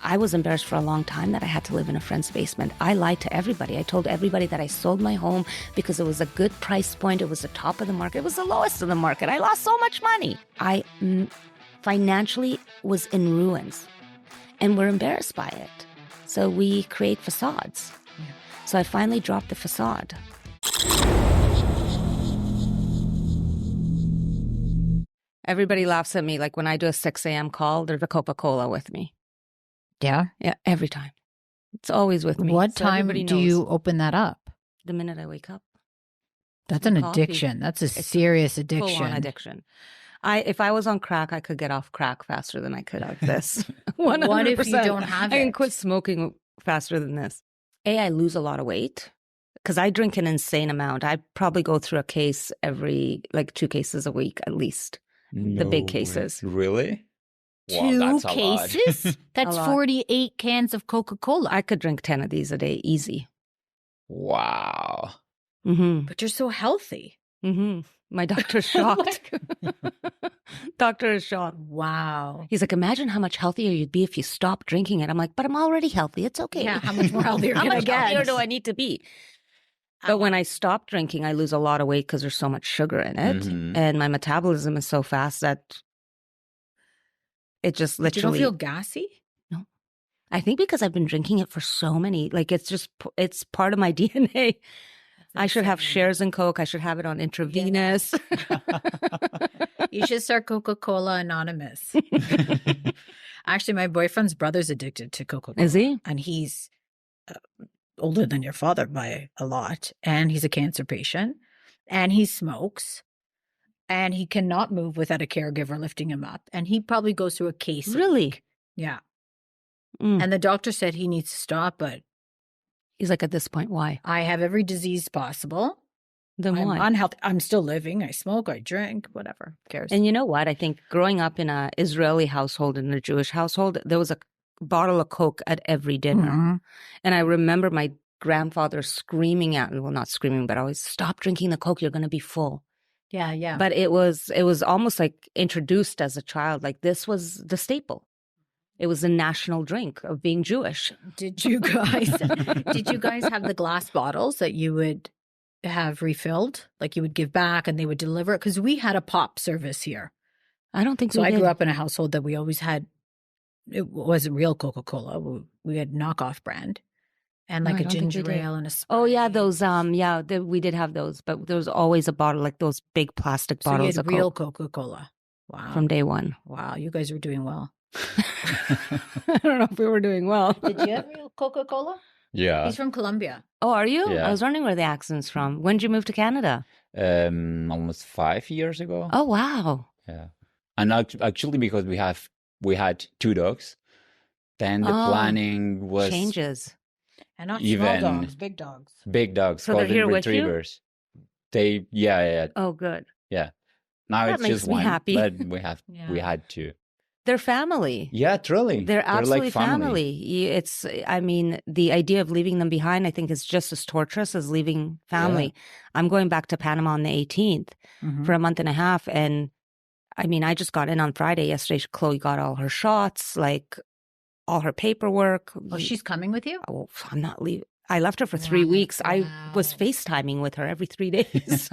I was embarrassed for a long time that I had to live in a friend's basement. I lied to everybody. I told everybody that I sold my home because it was a good price point. It was the top of the market. It was the lowest of the market. I lost so much money. I financially was in ruins, and we're embarrassed by it. So we create facades. Yeah. So I finally dropped the facade. Everybody laughs at me. Like when I do a 6 a.m. call, there's a Coca-Cola with me. Yeah? Yeah, every time. It's always with me. What time do you open that up? The minute I wake up. That's an addiction. That's a serious addiction. Full-on addiction. If I was on crack, I could get off crack faster than I could of this. 100%. What if you don't have it? I can quit smoking faster than this. I lose a lot of weight because I drink an insane amount. I probably go through a case every, 2 cases a week at least. The big cases. Really? Wow, 2 cases? That's 48 cans of Coca-Cola. I could drink 10 of these a day, easy. Wow. Mm-hmm. But you're so healthy. Mm-hmm. My doctor's shocked. Doctor is shocked. Wow. He's like, imagine how much healthier you'd be if you stopped drinking it. I'm like, but I'm already healthy. It's okay. Yeah, how much more healthier how much healthier do I need to be? But when I stop drinking, I lose a lot of weight because there's so much sugar in it. Mm-hmm. And my metabolism is so fast that it just literally... You don't feel gassy? No. I think because I've been drinking it for so many, it's part of my DNA. I should have shares in Coke. I should have it on intravenous. Yeah. You should start Coca-Cola Anonymous. Actually, my boyfriend's brother's addicted to Coca-Cola. Is he? And he's older than your father by a lot. And he's a cancer patient. And he smokes. And he cannot move without a caregiver lifting him up. And he probably goes through a case. Really? Yeah. And the doctor said he needs to stop, but he's like, at this point, why? I have every disease possible. Then why? I'm unhealthy. I'm still living. I smoke. I drink. Whatever. Who cares? And you know what? I think growing up in an Israeli household and a Jewish household, there was a bottle of Coke at every dinner. Mm-hmm. And I remember my grandfather screaming at me. Well, not screaming, but always, stop drinking the Coke. You're going to be full. Yeah, yeah. But it was almost like introduced as a child. Like this was the staple. It was a national drink of being Jewish. Did you guys have the glass bottles that you would have refilled? Like you would give back and they would deliver it? Because we had a pop service here. I don't think so. I grew up in a household that we always had, it wasn't real Coca-Cola. We had knockoff brand. And like a ginger ale and a Sprite. Oh, yeah, those, we did have those. But there was always a bottle, like those big plastic bottles you had of real Coke. Coca-Cola. Wow. From day one. Wow, you guys were doing well. I don't know if we were doing well. Did you have real Coca-Cola? Yeah. He's from Colombia. Oh, are you? Yeah. I was wondering where the accent's from. When did you move to Canada? Almost 5 years ago. Oh, wow. Yeah. And actually because we had 2 dogs, then the planning was... Changes. And not small dogs, big dogs. Big dogs, so golden retrievers. They, yeah. Oh, good. Yeah. Now that it's makes just me one, happy. but we had 2. They're family. Yeah, truly. They're absolutely like family. The idea of leaving them behind, I think, is just as torturous as leaving family. Yeah. I'm going back to Panama on the 18th for a month and a half. And I just got in on Friday. Yesterday, Chloe got all her shots, like all her paperwork. Oh, she's coming with you? Oh, I'm not leaving. I left her for 3 weeks. Wow. I was FaceTiming with her every 3 days.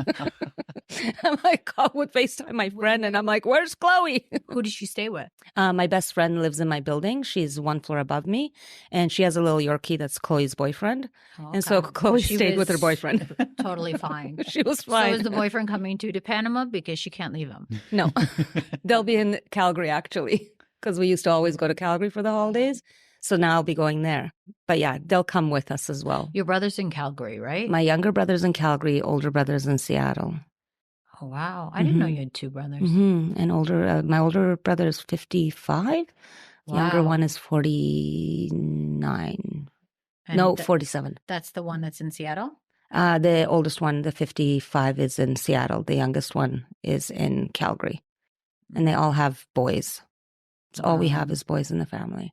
I'm like, I would FaceTime my friend and I'm like, where's Chloe? Who does she stay with? My best friend lives in my building. She's 1 floor above me. And she has a little Yorkie that's Chloe's boyfriend. Okay. And so Chloe stayed with her boyfriend. Totally fine. She was fine. So is the boyfriend coming to Panama because she can't leave him? No. They'll be in Calgary, actually, because we used to always go to Calgary for the holidays. So now I'll be going there. But yeah, they'll come with us as well. Your brother's in Calgary, right? My younger brother's in Calgary, older brother's in Seattle. Oh, wow. I didn't know you had 2 brothers. Mm-hmm. And my older brother is 55. The younger one is 49. And 47. That's the one that's in Seattle? The oldest one, the 55, is in Seattle. The youngest one is in Calgary. And they all have boys. So all we have is boys in the family.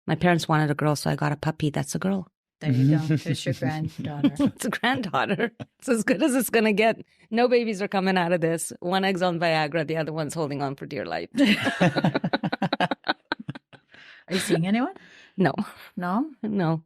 My parents wanted a girl, so I got a puppy. That's a girl. There you go. There's your granddaughter. It's a granddaughter. It's as good as it's going to get. No babies are coming out of this. One egg's on Viagra. The other one's holding on for dear life. Are you seeing anyone? No, No? no.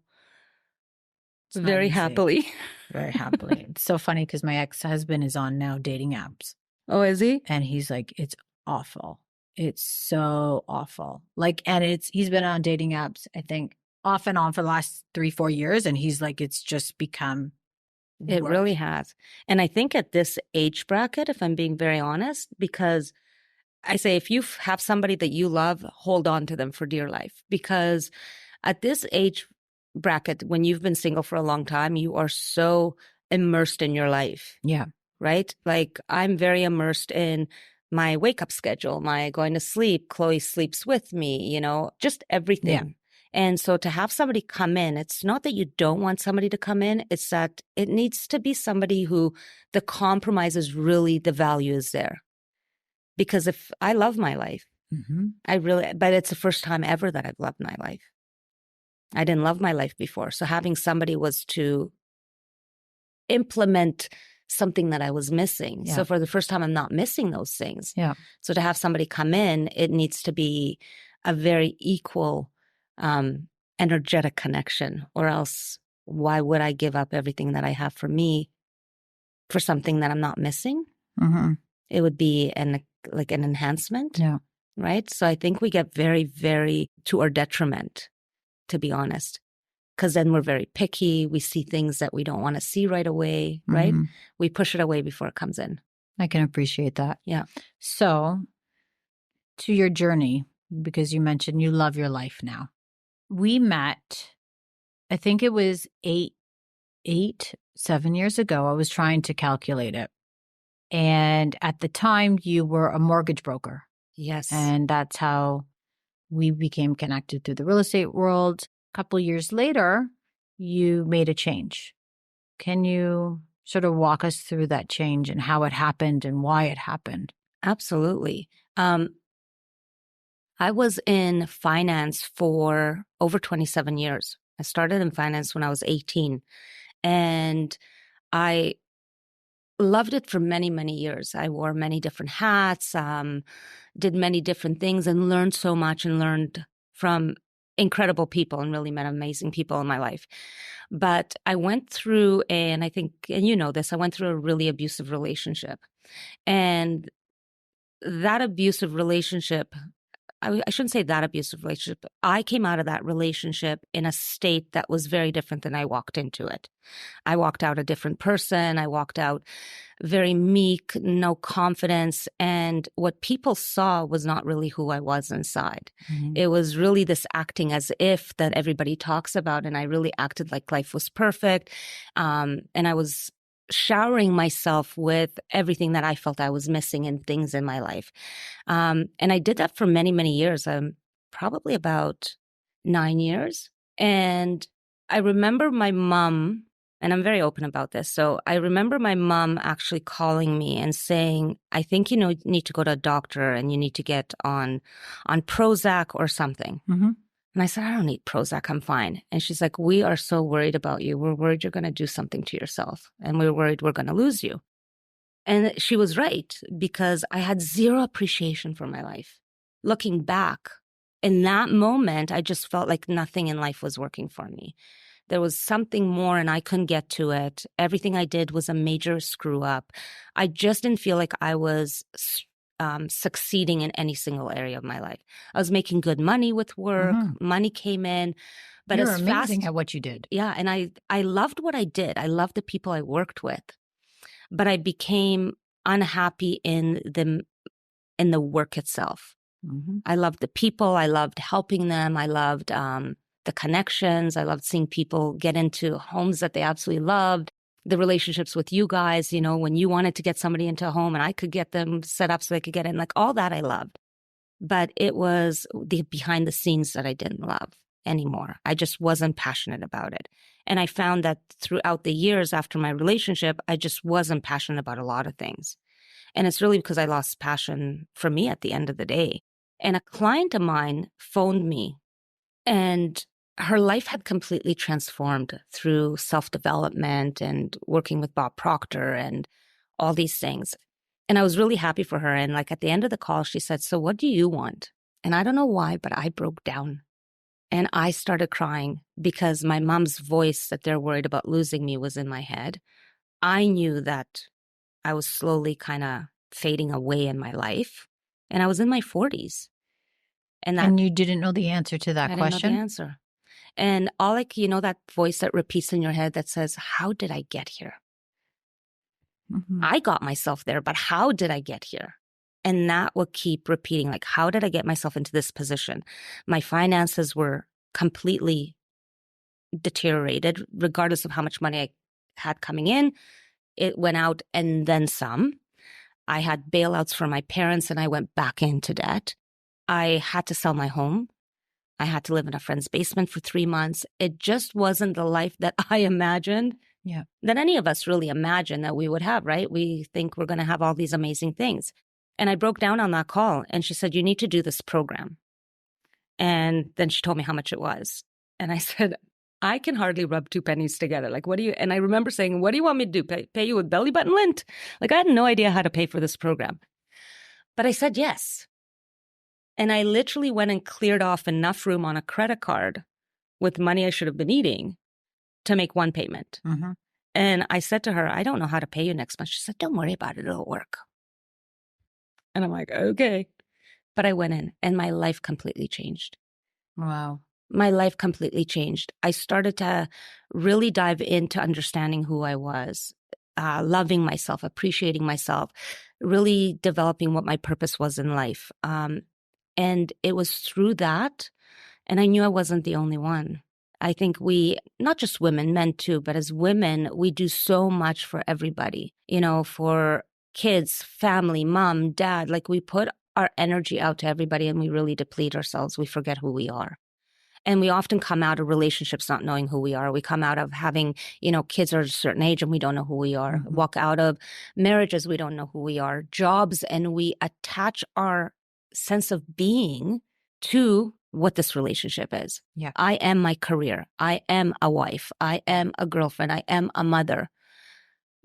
It's not Very easy. happily. Very happily. It's so funny because my ex-husband is on now dating apps. Oh, is he? And he's like, it's awful. It's so awful. Like, and he's been on dating apps, I think, off and on for the last 3-4 years. And he's like, it's just become It worse. really has. And I think at this age bracket, if I'm being very honest, because I say if you have somebody that you love, hold on to them for dear life. Because at this age bracket, when you've been single for a long time, you are so immersed in your life. Yeah. Right? Like I'm very immersed in my wake up schedule, my going to sleep. Chloe sleeps with me, you know, just everything. Yeah. And so to have somebody come in, it's not that you don't want somebody to come in. It's that it needs to be somebody who the compromise is really the value is there. Because if I love my life, but it's the first time ever that I've loved my life. I didn't love my life before. So having somebody was to implement something that I was missing. Yeah. So for the first time, I'm not missing those things. Yeah. So to have somebody come in, it needs to be a very equal, energetic connection, or else why would I give up everything that I have for me for something that I'm not missing? It would be like an enhancement. Yeah. Right. So I think we get very, very to our detriment, to be honest. Because then we're very picky. We see things that we don't want to see right away, right? We push it away before it comes in. I can appreciate that. Yeah. So to your journey, because you mentioned you love your life now. We met, I think it was 7 years ago. I was trying to calculate it. And at the time, you were a mortgage broker. Yes. And that's how we became connected through the real estate world. A couple of years later, you made a change. Can you sort of walk us through that change and how it happened and why it happened? Absolutely. I was in finance for over 27 years. I started in finance when I was 18, and I loved it for many, many years. I wore many different hats, did many different things, and learned so much and learned from incredible people and really met amazing people in my life. But I went through, and I think, and you know this, I went through a really abusive relationship. And that abusive relationship, I shouldn't say that abusive relationship, but I came out of that relationship in a state that was very different than I walked into it. I walked out a different person. I walked out very meek, no confidence. And what people saw was not really who I was inside. It was really this acting as if that everybody talks about. And I really acted like life was perfect. And I was showering myself with everything that I felt I was missing in things in my life. And I did that for many, many years, probably about 9 years. And I remember my mom, and I'm very open about this. So I remember my mom actually calling me and saying, I think you need to go to a doctor and you need to get on Prozac or something. And I said, I don't need Prozac. I'm fine. And she's like, we are so worried about you. We're worried you're going to do something to yourself. And we're worried we're going to lose you. And she was right, because I had zero appreciation for my life. Looking back, in that moment, I just felt like nothing in life was working for me. There was something more and I couldn't get to it. Everything I did was a major screw up. I just didn't feel like I was succeeding in any single area of my life. I was making good money with work. Money came in. But You're as amazing fast, at what you did. Yeah. And I loved what I did. I loved the people I worked with. But I became unhappy in the work itself. I loved the people. I loved helping them. I loved the connections. I loved seeing people get into homes that they absolutely loved. The relationships with you guys, when you wanted to get somebody into a home and I could get them set up so they could get in, like all that I loved. But it was the behind the scenes that I didn't love anymore. I just wasn't passionate about it. And I found that throughout the years after my relationship, I just wasn't passionate about a lot of things. And it's really because I lost passion for me at the end of the day. And a client of mine phoned me, and her life had completely transformed through self-development and working with Bob Proctor and all these things. And I was really happy for her. And like at the end of the call, she said, so what do you want? And I don't know why, but I broke down. And I started crying because my mom's voice that they're worried about losing me was in my head. I knew that I was slowly kind of fading away in my life. And I was in my 40s. And you didn't know the answer to that I question? didn't know the answer. And all that voice that repeats in your head that says, how did I get here? Mm-hmm. I got myself there, but how did I get here? And that would keep repeating, like, how did I get myself into this position? My finances were completely deteriorated, regardless of how much money I had coming in. It went out and then some. I had bailouts for my parents and I went back into debt. I had to sell my home. I had to live in a friend's basement for 3 months. It just wasn't the life that I imagined. Yeah. That any of us really imagine that we would have, right? We think we're going to have all these amazing things. And I broke down on that call and she said, you need to do this program. And then she told me how much it was. And I said, I can hardly rub two pennies together. Like, what do you, and I remember saying, what do you want me to do? Pay you with belly button lint? Like, I had no idea how to pay for this program. But I said yes. And I literally went and cleared off enough room on a credit card with money I should have been eating to make one payment. Mm-hmm. And I said to her, I don't know how to pay you next month. She said, don't worry about it. It'll work. And I'm like, okay. But I went in and my life completely changed. Wow. My life completely changed. I started to really dive into understanding who I was, loving myself, appreciating myself, really developing what my purpose was in life. And it was through that. And I knew I wasn't the only one. I think we, not just women, men too, but as women, we do so much for everybody, for kids, family, mom, dad. Like we put our energy out to everybody and we really deplete ourselves. We forget who we are. And we often come out of relationships not knowing who we are. We come out of having, kids are at a certain age and we don't know who we are. Mm-hmm. Walk out of marriages, we don't know who we are. Jobs, and we attach our sense of being to what this relationship is. Yeah. I am my career. I am a wife. I am a girlfriend. I am a mother.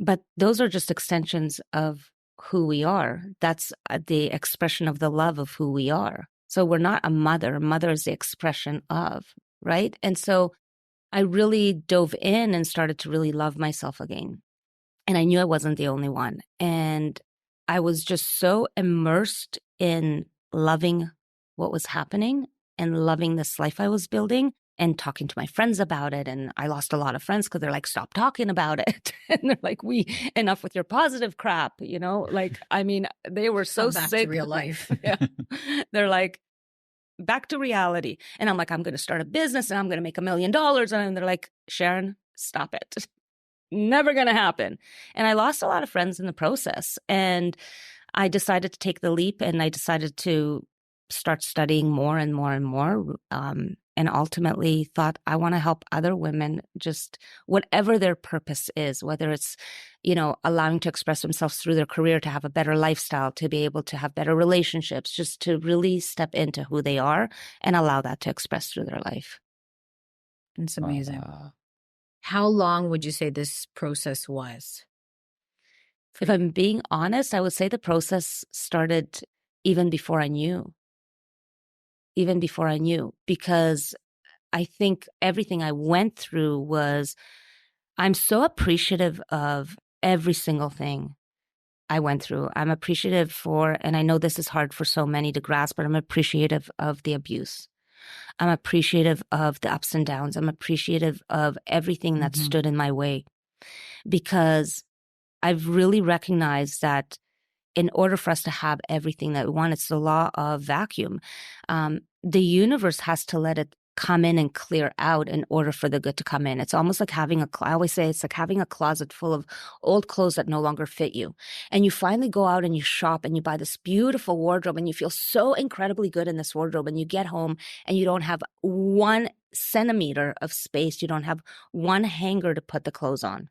But those are just extensions of who we are. That's the expression of the love of who we are. So we're not a mother. A mother is the expression of, right? And so I really dove in and started to really love myself again. And I knew I wasn't the only one. And I was just so immersed in loving what was happening and loving this life I was building and talking to my friends about it. And I lost a lot of friends because they're like, stop talking about it. And they're like, enough with your positive crap, like, I mean, they were so back sick. to real life. Yeah. They're like, back to reality. And I'm like, I'm going to start a business and I'm going to make $1 million. And they're like, Sharon, stop it. Never going to happen. And I lost a lot of friends in the process. And I decided to take the leap and I decided to start studying more and more and more. And ultimately thought, I want to help other women, just whatever their purpose is, whether it's, allowing to express themselves through their career, to have a better lifestyle, to be able to have better relationships, just to really step into who they are and allow that to express through their life. It's amazing. How long would you say this process was? If I'm being honest, I would say the process started even before I knew. Because I think everything I went through I'm so appreciative of every single thing I went through. I'm appreciative and I know this is hard for so many to grasp, but I'm appreciative of the abuse. I'm appreciative of the ups and downs. I'm appreciative of everything that stood in my way, because I've really recognized that in order for us to have everything that we want, it's the law of vacuum. The universe has to let it come in and clear out in order for the good to come in. It's almost like I always say it's like having a closet full of old clothes that no longer fit you. And you finally go out and you shop and you buy this beautiful wardrobe and you feel so incredibly good in this wardrobe, and you get home and you don't have 1 centimeter of space. You don't have one hanger to put the clothes on.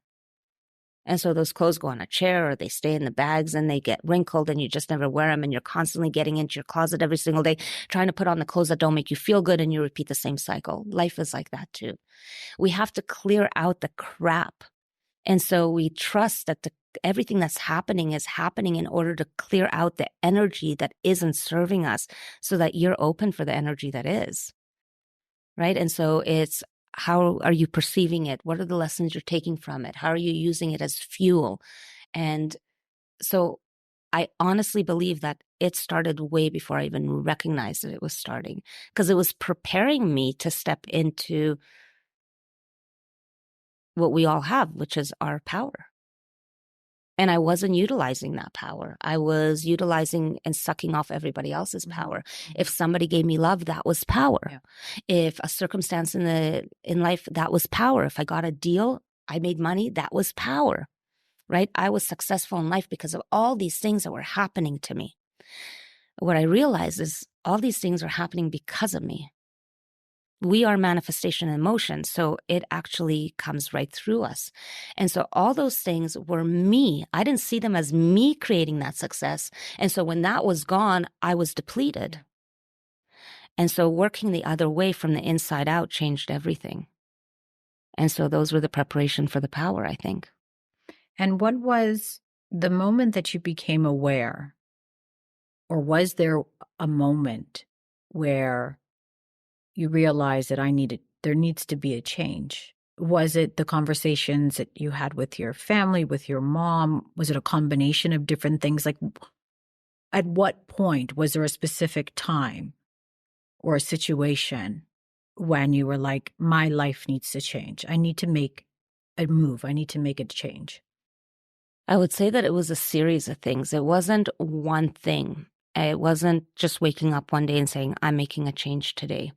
And so those clothes go on a chair or they stay in the bags and they get wrinkled and you just never wear them. And you're constantly getting into your closet every single day, trying to put on the clothes that don't make you feel good. And you repeat the same cycle. Life is like that too. We have to clear out the crap. And so we trust that everything that's happening is happening in order to clear out the energy that isn't serving us, so that you're open for the energy that is. right? And so it's, how are you perceiving it? What are the lessons you're taking from it? How are you using it as fuel? And so I honestly believe that it started way before I even recognized that it was starting, because it was preparing me to step into what we all have, which is our power. And I wasn't utilizing that power. I was utilizing and sucking off everybody else's power. If somebody gave me love, that was power. Yeah. If a circumstance in life, that was power. If I got a deal, I made money, that was power, right? I was successful in life because of all these things that were happening to me. What I realized is all these things are happening because of me. We are manifestation in motion, so it actually comes right through us. And so all those things were me. I didn't see them as me creating that success. And so when that was gone, I was depleted. And so working the other way from the inside out changed everything. And so those were the preparation for the power, I think. And what was the moment that you became aware, or was there a moment where you realized that there needs to be a change? Was it the conversations that you had with your family, with your mom? Was it a combination of different things? Like, at what point was there a specific time or a situation when you were like, my life needs to change? I need to make a move. I need to make a change. I would say that it was a series of things. It wasn't one thing. It wasn't just waking up one day and saying, I'm making a change today.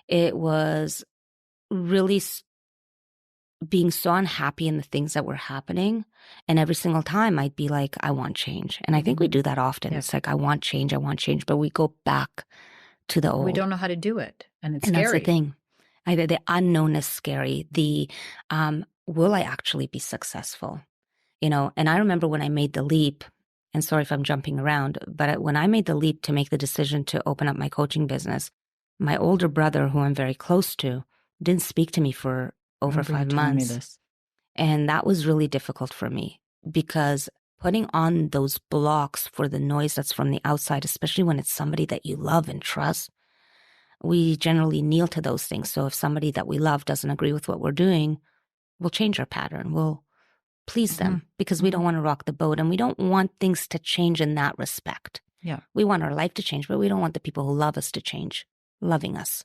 It was really being so unhappy in the things that were happening. And every single time I'd be like, I want change. And I think we do that often. Yeah. It's like, I want change, but we go back to the old. We don't know how to do it. And it's and scary. That's the thing. Either the unknown is scary. Will I actually be successful? And I remember when I made the leap, and sorry if I'm jumping around, but when I made the leap to make the decision to open up my coaching business, my older brother, who I'm very close to, didn't speak to me for over 5 months. And that was really difficult for me, because putting on those blocks for the noise that's from the outside, especially when it's somebody that you love and trust, we generally kneel to those things. So if somebody that we love doesn't agree with what we're doing, we'll change our pattern. We'll please them because we don't want to rock the boat, and we don't want things to change in that respect. Yeah. We want our life to change, but we don't want the people who love us to change, loving us.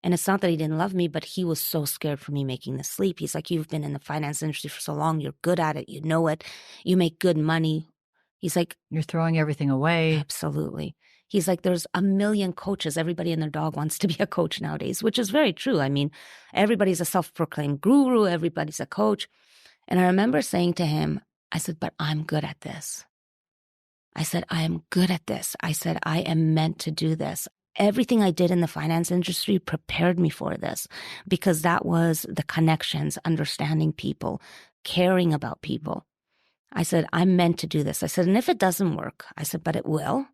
And it's not that he didn't love me, but he was so scared for me making this leap. He's like, you've been in the finance industry for so long. You're good at it. You know it. You make good money. He's like, you're throwing everything away. Absolutely. He's like, there's a million coaches. Everybody and their dog wants to be a coach nowadays, which is very true. I mean, everybody's a self-proclaimed guru. Everybody's a coach. And I remember saying to him, I said, but I'm good at this. I said, I am good at this. I said, I am meant to do this. Everything I did in the finance industry prepared me for this, because that was the connections, understanding people, caring about people. I said, I'm meant to do this. I said, and if it doesn't work, I said, but it will.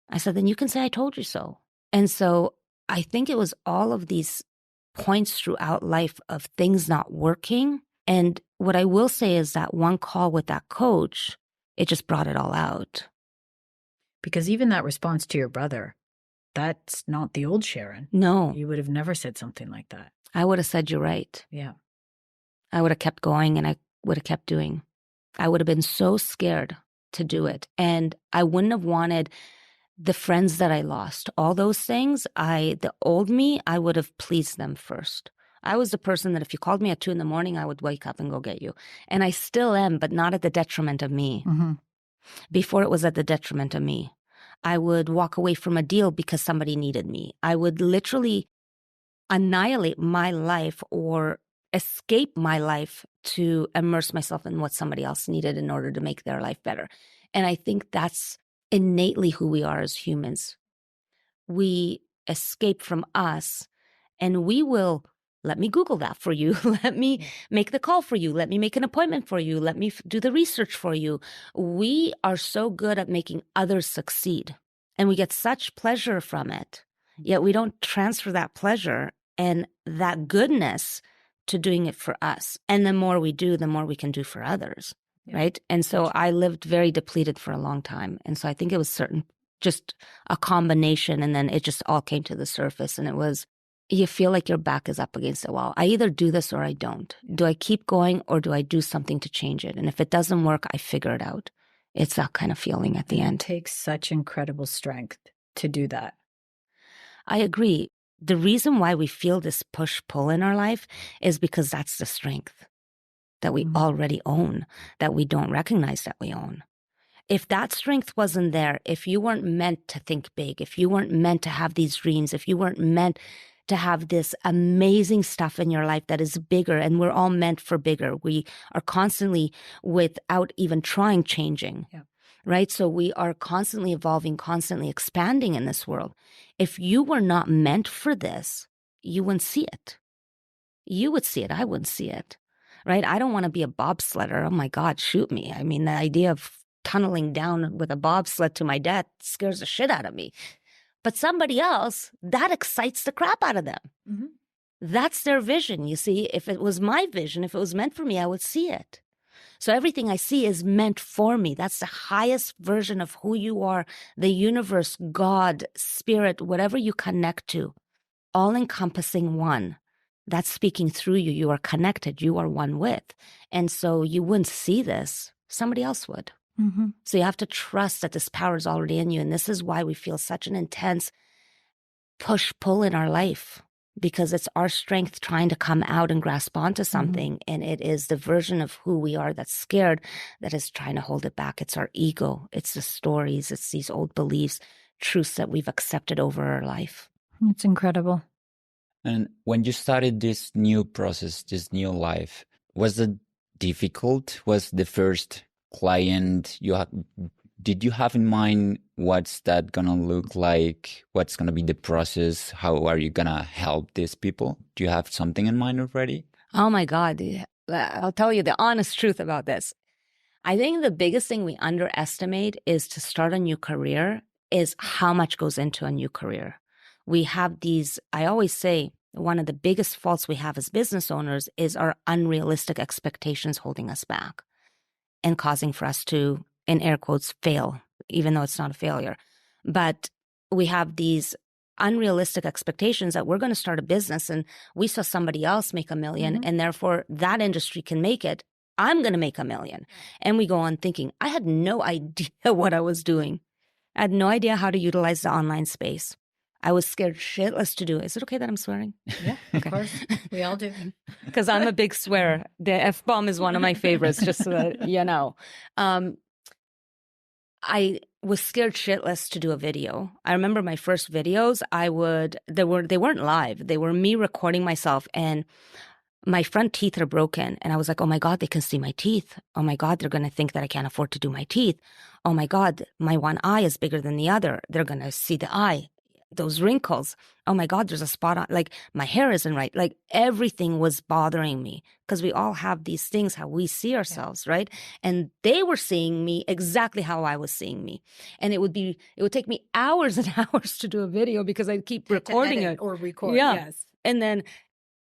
I said, then you can say, I told you so. And so I think it was all of these points throughout life of things not working. And what I will say is that one call with that coach, it just brought it all out. Because even that response to your brother, that's not the old Sharon. No. You would have never said something like that. I would have said, you're right. Yeah. I would have kept going, and I would have kept doing. I would have been so scared to do it. And I wouldn't have wanted the friends that I lost, all those things. The old me, I would have pleased them first. I was the person that if you called me at 2 a.m, I would wake up and go get you. And I still am, but not at the detriment of me. Mm-hmm. Before it was at the detriment of me. I would walk away from a deal because somebody needed me. I would literally annihilate my life or escape my life to immerse myself in what somebody else needed in order to make their life better. And I think that's innately who we are as humans. We escape from us, and we will, let me Google that for you. Let me make the call for you. Let me make an appointment for you. Let me do the research for you. We are so good at making others succeed, and we get such pleasure from it. Yet we don't transfer that pleasure and that goodness to doing it for us. And the more we do, the more we can do for others. Yeah. Right. And so I lived very depleted for a long time. And so I think it was just a combination. And then it just all came to the surface. And it was you feel like your back is up against the wall. I either do this or I don't. Do I keep going or do I do something to change it? And if it doesn't work, I figure it out. It's that kind of feeling at the end. It takes such incredible strength to do that. I agree. The reason why we feel this push-pull in our life is because that's the strength that we already own, that we don't recognize that we own. If that strength wasn't there, if you weren't meant to think big, if you weren't meant to have these dreams, if you weren't meant to have this amazing stuff in your life that is bigger, and we're all meant for bigger. We are constantly, without even trying, changing, right? So we are constantly evolving, constantly expanding in this world. If you were not meant for this, you wouldn't see it. You would see it. I wouldn't see it, right? I don't want to be a bobsledder. Oh my God, shoot me. I mean, the idea of tunneling down with a bobsled to my death scares the shit out of me. But somebody else, that excites the crap out of them. That's their vision. You see, if it was my vision, if it was meant for me, I would see it. So everything I see is meant for me. That's the highest version of who you are, the universe, God, spirit, whatever you connect to, all encompassing one. That's speaking through you. You are connected. You are one with. And so you wouldn't see this. Somebody else would. So you have to trust that this power is already in you. And this is why we feel such an intense push-pull in our life, because it's our strength trying to come out and grasp onto something. And it is the version of who we are that's scared, that is trying to hold it back. It's our ego. It's the stories. It's these old beliefs, truths that we've accepted over our life. It's incredible. And when you started this new process, this new life, was it difficult? Was the first client did you have in mind what's that gonna look like? What's gonna be the process? How are you gonna help these people? Do you have something in mind already? Oh my God. I'll tell you the honest truth about this. I think the biggest thing we underestimate is to start a new career is how much goes into a new career. We have these, I always say, one of the biggest faults we have as business owners is our unrealistic expectations holding us back and causing for us to, in air quotes, fail, even though it's not a failure. But we have these unrealistic expectations that we're going to start a business and we saw somebody else make $1 million and therefore that industry can make it. I'm going to make $1 million. And we go on thinking, I had no idea what I was doing. I had no idea how to utilize the online space. I was scared shitless to do it. Is it okay that I'm swearing? Yeah, Okay. of course. We all do. Because I'm a big swearer. The F-bomb is one of my favorites, just so that you know. I was scared shitless to do a video. I remember my first videos, they weren't live. They were me recording myself and my front teeth are broken. And I was like, oh my God, they can see my teeth. Oh my God, they're going to think that I can't afford to do my teeth. Oh my God, my one eye is bigger than the other. They're going to see the eye, those wrinkles. Oh my God, there's a spot on, like my hair isn't right. Like everything was bothering me because we all have these things, how we see ourselves, right? And they were seeing me exactly how I was seeing me. And it would take me hours and hours to do a video because I'd keep recording it. Or record, yes. And then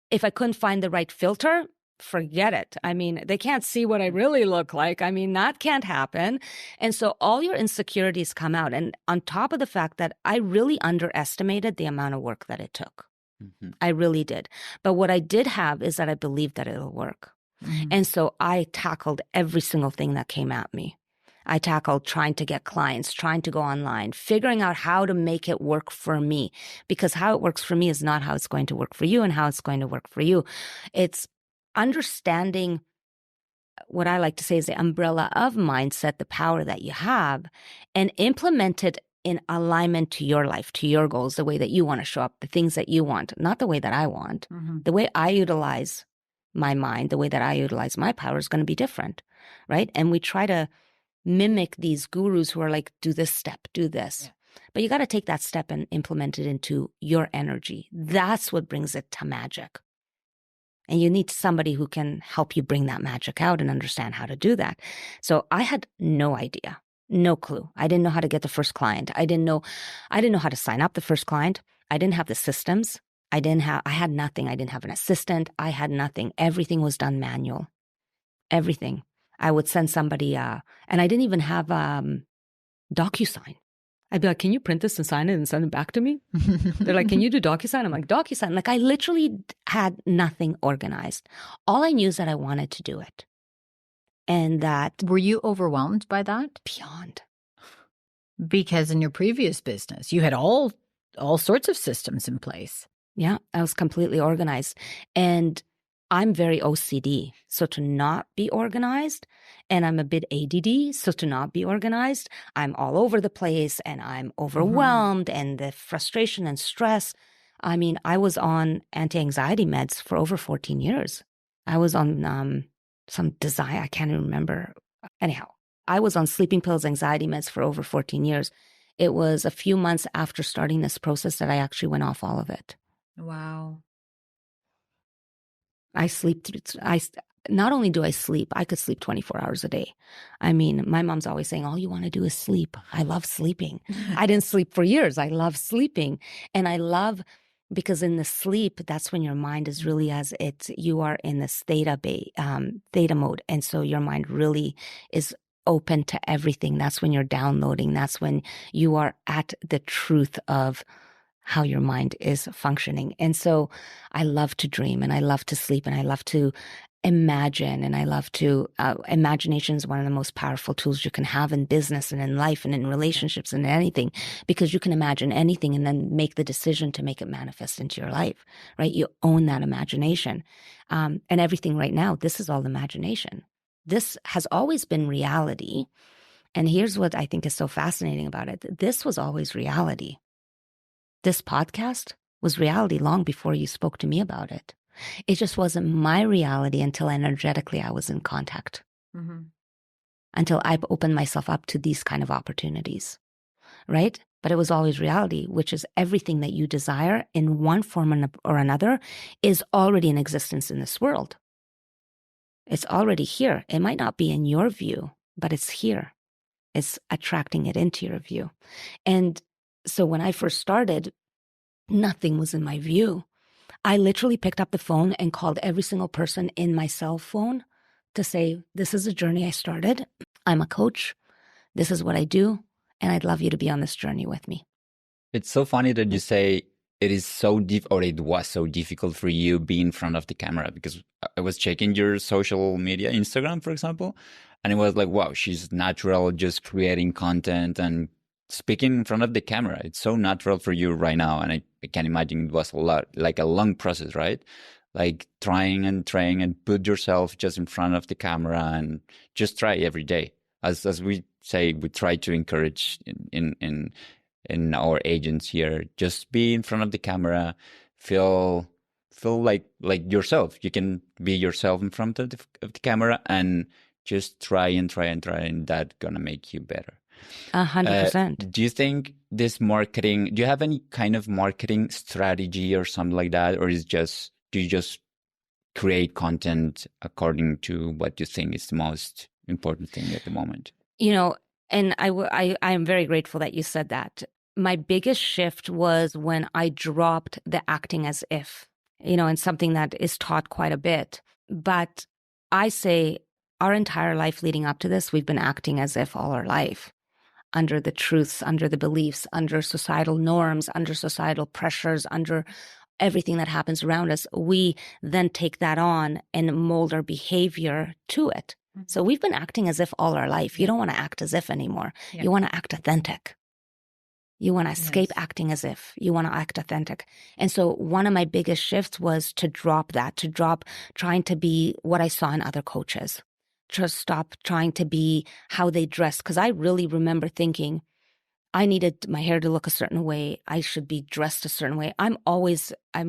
if I couldn't find the right filter, forget it. I mean, they can't see what I really look like. I mean, that can't happen. And so all your insecurities come out. And on top of the fact that I really underestimated the amount of work that it took. I really did. But what I did have is that I believed that it'll work. And so I tackled every single thing that came at me. I tackled trying to get clients, trying to go online, figuring out how to make it work for me, because how it works for me is not how it's going to work for you and how it's going to work for you. It's understanding what I like to say is the umbrella of mindset, the power that you have, and implement it in alignment to your life, to your goals, the way that you want to show up, the things that you want, not the way that I want. The way I utilize my mind, the way that I utilize my power is going to be different, right? And we try to mimic these gurus who are like, do this step, do this. But you got to take that step and implement it into your energy. That's what brings it to magic. And you need somebody who can help you bring that magic out and understand how to do that. So I had no idea, no clue. I didn't know how to get the first client. I didn't know how to sign up the first client. I didn't have the systems. I had nothing. I didn't have an assistant. I had nothing. Everything was done manual. Everything. I would send somebody, and I didn't even have DocuSign. I'd be like, can you print this and sign it and send it back to me? They're like, can you do DocuSign? I'm like, DocuSign. Like I literally had nothing organized. All I knew is that I wanted to do it. And that Were you overwhelmed by that? beyond. Because in your previous business, you had all sorts of systems in place. Yeah, I was completely organized. And I'm very OCD. So to not be organized, and I'm a bit ADD. So to not be organized, I'm all over the place and I'm overwhelmed and the frustration and stress. I mean, I was on anti-anxiety meds for over 14 years. I was on some design, I can't even remember. Anyhow, I was on sleeping pills, anxiety meds for over 14 years. It was a few months after starting this process that I actually went off all of it. Wow. I sleep. Not only do I sleep, I could sleep 24 hours a day. I mean, my mom's always saying, all you want to do is sleep. I love sleeping. I didn't sleep for years. I love sleeping. And I love, because in the sleep, that's when your mind is really you are in this theta mode. And so your mind really is open to everything. That's when you're downloading. That's when you are at the truth of how your mind is functioning. And so I love to dream and I love to sleep and I love to imagine and I love to, imagination is one of the most powerful tools you can have in business and in life and in relationships and anything, because you can imagine anything and then make the decision to make it manifest into your life, right? You own that imagination. And everything right now, this is all imagination. This has always been reality. And here's what I think is so fascinating about it. This was always reality. This podcast was reality long before you spoke to me about it. It just wasn't my reality until energetically I was in contact, until I opened myself up to these kind of opportunities, right? But it was always reality, which is everything that you desire in one form or another is already in existence in this world. It's already here. It might not be in your view, but it's here. It's attracting it into your view. And so when I first started, nothing was in my view. I literally picked up the phone and called every single person in my cell phone to say, this is a journey I started. I'm a coach. This is what I do. And I'd love you to be on this journey with me. It's so funny that you say it is so deep, or it was so difficult for you being in front of the camera, because I was checking your social media, Instagram, for example, and it was like, wow, she's natural, just creating content and speaking in front of the camera. It's so natural for you right now. And I can imagine it was like a long process, right? Like trying and put yourself just in front of the camera and just try every day. As we say, we try to encourage in our agents here, just be in front of the camera, feel like yourself. You can be yourself in front of the camera and just try, and that's gonna make you better. 100%. Do you think this marketing, do you have any kind of marketing strategy or something like that? Or do you just create content according to what you think is the most important thing at the moment? You know, and I am very grateful that you said that. My biggest shift was when I dropped the acting as if, and something that is taught quite a bit. But I say our entire life leading up to this, we've been acting as if all our life, under the truths, under the beliefs, under societal norms, under societal pressures, under everything that happens around us. We then take that on and mold our behavior to it. So we've been acting as if all our life. You don't want to act as if anymore. Yeah. You want to act authentic. You want to escape acting as if. You want to act authentic. And so one of my biggest shifts was to drop trying to be what I saw in other coaches. Just stop trying to be how they dress. Because I really remember thinking I needed my hair to look a certain way. I should be dressed a certain way. I'm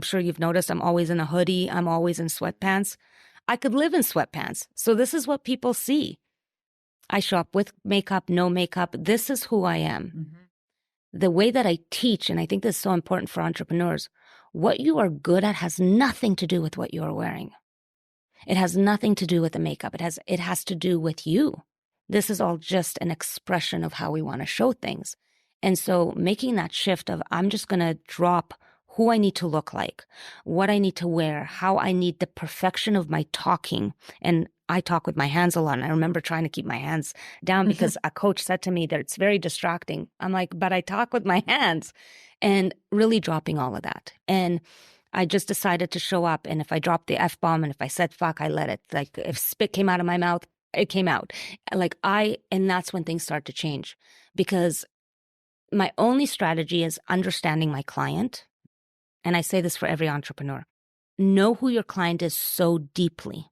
sure you've noticed, I'm always in a hoodie. I'm always in sweatpants. I could live in sweatpants. So this is what people see. I show up with makeup, no makeup. This is who I am. Mm-hmm. The way that I teach, and I think this is so important for entrepreneurs, what you are good at has nothing to do with what you are wearing. It has nothing to do with the makeup. It has to do with you. This is all just an expression of how we want to show things. And so making that shift of I'm just going to drop who I need to look like, what I need to wear, how I need the perfection of my talking. And I talk with my hands a lot. And I remember trying to keep my hands down because a coach said to me that it's very distracting. I'm like, but I talk with my hands, and really dropping all of that. And I just decided to show up. And if I dropped the F-bomb and if I said fuck, I let it. Like if spit came out of my mouth, it came out. And that's when things start to change, because my only strategy is understanding my client. And I say this for every entrepreneur: know who your client is so deeply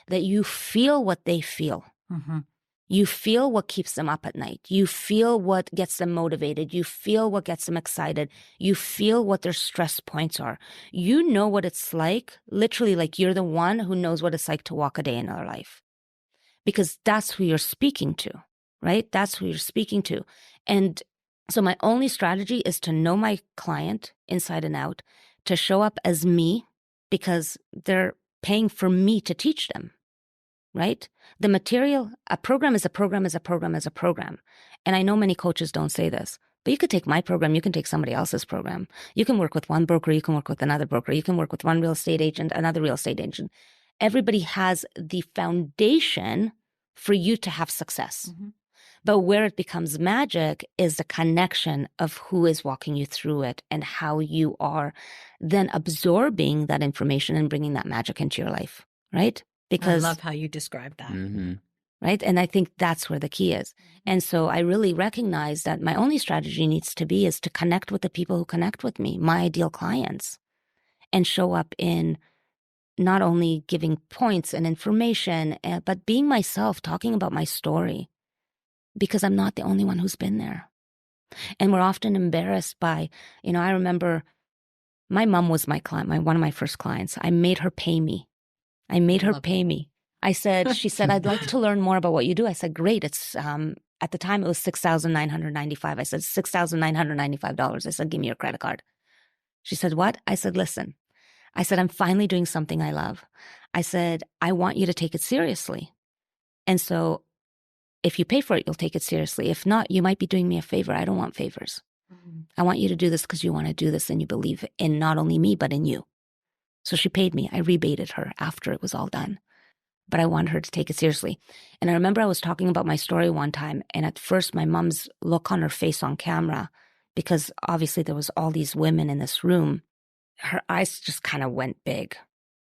that you feel what they feel. Mm-hmm. You feel what keeps them up at night. You feel what gets them motivated. You feel what gets them excited. You feel what their stress points are. You know what it's like, literally, like you're the one who knows what it's like to walk a day in their life, because that's who you're speaking to, right? That's who you're speaking to. And so my only strategy is to know my client inside and out, to show up as me, because they're paying for me to teach them. Right? The material, a program is a program is a program is a program. And I know many coaches don't say this, but you could take my program, you can take somebody else's program. You can work with one broker, you can work with another broker, you can work with one real estate agent, another real estate agent. Everybody has the foundation for you to have success. Mm-hmm. But where it becomes magic is the connection of who is walking you through it and how you are then absorbing that information and bringing that magic into your life, right? Because I love how you describe that. Mm-hmm. Right? And I think that's where the key is. And so I really recognize that my only strategy needs to be is to connect with the people who connect with me, my ideal clients, and show up in not only giving points and information, but being myself, talking about my story, because I'm not the only one who's been there. And we're often embarrassed by, I remember my mom was my client, one of my first clients. I made her pay me. She said, I'd like to learn more about what you do. I said, great. It's, at the time it was $6,995. I said, $6,995. I said, give me your credit card. She said, what? I said, listen, I'm finally doing something I love. I said, I want you to take it seriously. And so if you pay for it, you'll take it seriously. If not, you might be doing me a favor. I don't want favors. Mm-hmm. I want you to do this because you want to do this and you believe in not only me, but in you. So she paid me. I rebated her after it was all done. But I wanted her to take it seriously. And I remember I was talking about my story one time, and at first my mom's look on her face on camera, because obviously there was all these women in this room, her eyes just kind of went big.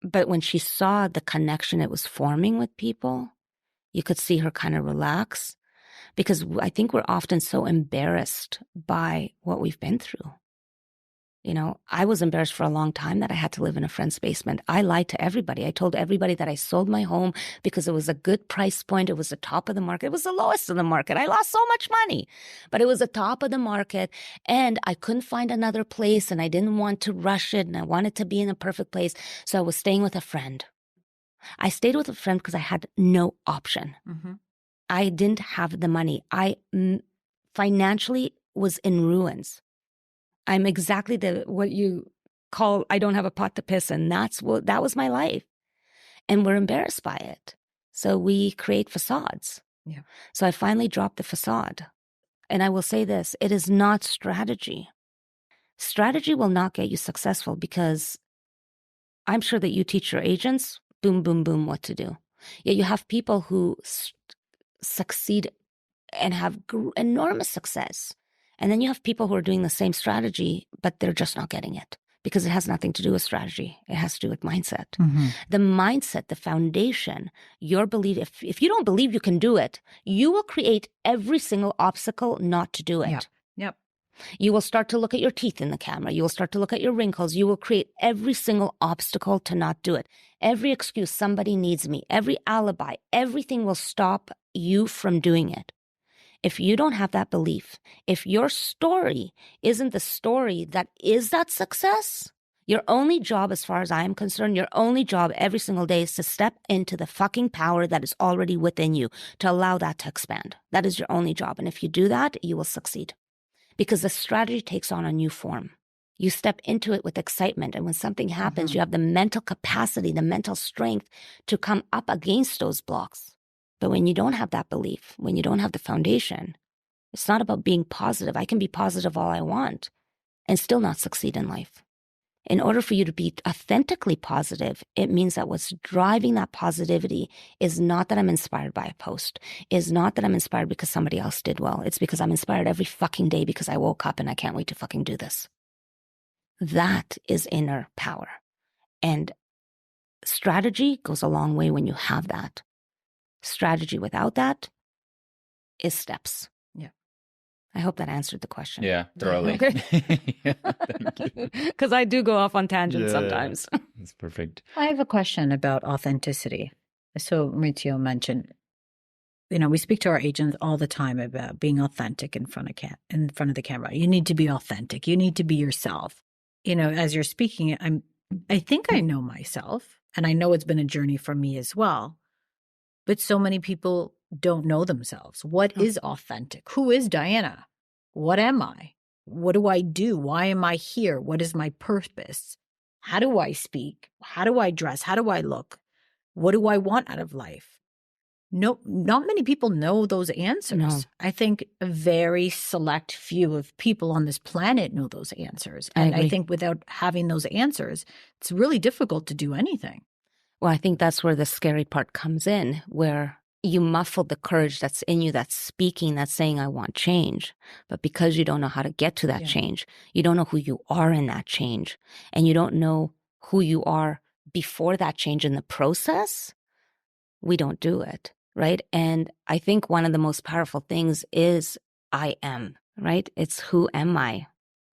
But when she saw the connection it was forming with people, you could see her kind of relax, because I think we're often so embarrassed by what we've been through. I was embarrassed for a long time that I had to live in a friend's basement. I lied to everybody. I told everybody that I sold my home because it was a good price point. It was the top of the market. It was the lowest of the market. I lost so much money, but it was the top of the market, and I couldn't find another place, and I didn't want to rush it, and I wanted to be in a perfect place. So I was staying with a friend. I stayed with a friend because I had no option. Mm-hmm. I didn't have the money. I financially was in ruins. I'm exactly what you call, I don't have a pot to piss in. That was my life. And we're embarrassed by it. So we create facades. Yeah. So I finally dropped the facade. And I will say this, it is not strategy. Strategy will not get you successful, because I'm sure that you teach your agents, boom, boom, boom, what to do. Yet you have people who succeed and have enormous success. And then you have people who are doing the same strategy, but they're just not getting it, because it has nothing to do with strategy. It has to do with mindset. Mm-hmm. The mindset, the foundation, your belief. If you don't believe you can do it, you will create every single obstacle not to do it. Yep. You will start to look at your teeth in the camera. You will start to look at your wrinkles. You will create every single obstacle to not do it. Every excuse, somebody needs me, every alibi, everything will stop you from doing it. If you don't have that belief, if your story isn't the story that is that success, your only job, as far as I am concerned, your only job every single day is to step into the fucking power that is already within you, to allow that to expand. That is your only job. And if you do that, you will succeed, because the strategy takes on a new form. You step into it with excitement. And when something happens, you have the mental capacity, the mental strength to come up against those blocks. But when you don't have that belief, when you don't have the foundation, it's not about being positive. I can be positive all I want. and still not succeed in life. In order for you to be authentically positive, it means that what's driving that positivity is not that I'm inspired by a post, is not that I'm inspired because somebody else did well. It's because I'm inspired every fucking day because I woke up and I can't wait to fucking do this. That is inner power. And strategy goes a long way when you have that. Strategy without that is steps. Yeah. I hope that answered the question. Yeah, thoroughly. Okay. Yeah, thank you. Because I do go off on tangents sometimes. That's perfect. I have a question about authenticity. So Maurizio mentioned, we speak to our agents all the time about being authentic in front of the camera. You need to be authentic. You need to be yourself. As you're speaking, I think I know myself, and I know it's been a journey for me as well. But so many people don't know themselves. What is authentic? Who is Diana? What am I? What do I do? Why am I here? What is my purpose? How do I speak? How do I dress? How do I look? What do I want out of life? No, not many people know those answers. No. I think a very select few of people on this planet know those answers. I And I agree. think without having those answers, it's really difficult to do anything. Well, I think that's where the scary part comes in, where you muffle the courage that's in you, that's speaking, that's saying, I want change. But because you don't know how to get to that change, you don't know who you are in that change, and you don't know who you are before that change in the process, we don't do it, right? And I think one of the most powerful things is I am, right? It's who am I?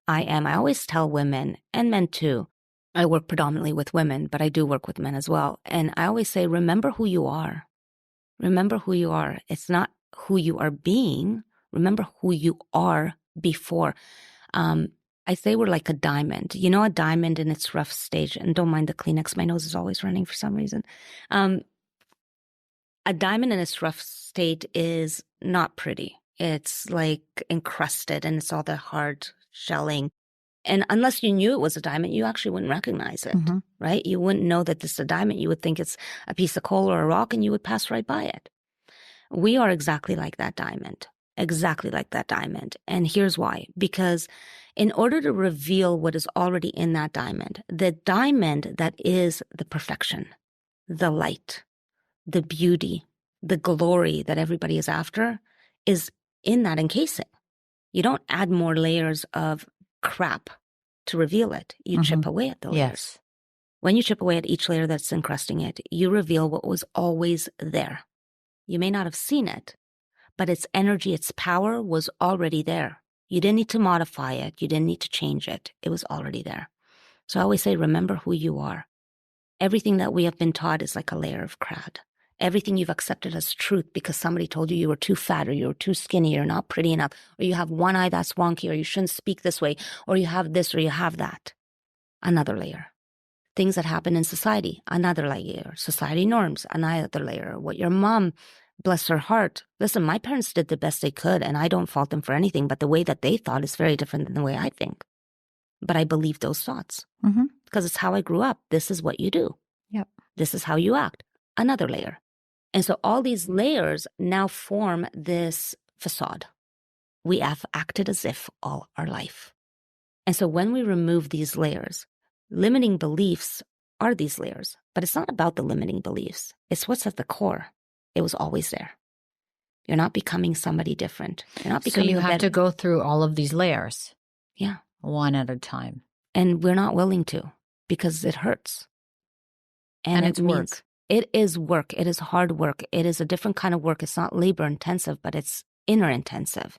I am. I always tell women and men too. I work predominantly with women, but I do work with men as well. And I always say, remember who you are. Remember who you are. It's not who you are being. Remember who you are before. I say we're like a diamond. A diamond in its rough stage. And don't mind the Kleenex. My nose is always running for some reason. A diamond in its rough state is not pretty. It's like encrusted and it's all the hard shelling. And unless you knew it was a diamond, you actually wouldn't recognize it, right? You wouldn't know that this is a diamond. You would think it's a piece of coal or a rock and you would pass right by it. We are exactly like that diamond, exactly like that diamond. And here's why. Because in order to reveal what is already in that diamond, the diamond that is the perfection, the light, the beauty, the glory that everybody is after is in that encasing. You don't add more layers of crap to reveal it. You chip away at the layers. Yes. When you chip away at each layer that's encrusting it, you reveal what was always there. You may not have seen it, but its energy, its power was already there. You didn't need to modify it. You didn't need to change it. It was already there. So I always say, remember who you are. Everything that we have been taught is like a layer of crud. Everything you've accepted as truth because somebody told you were too fat or you were too skinny or not pretty enough, or you have one eye that's wonky, or you shouldn't speak this way, or you have this or you have that. Another layer. Things that happen in society, another layer. Society norms, another layer. What your mom, bless her heart. Listen, my parents did the best they could, and I don't fault them for anything, but the way that they thought is very different than the way I think. But I believe those thoughts because it's how I grew up. This is what you do. Yep. This is how you act. Another layer. And so all these layers now form this facade. We have acted as if all our life. And so when we remove these layers, limiting beliefs are these layers, but it's not about the limiting beliefs. It's what's at the core. It was always there. You're not becoming somebody different. You're not becoming So you have to go through all of these layers. Yeah. One at a time. And we're not willing to because it hurts. And it's work. It is work. It is hard work. It is a different kind of work. It's not labor intensive, but it's inner intensive.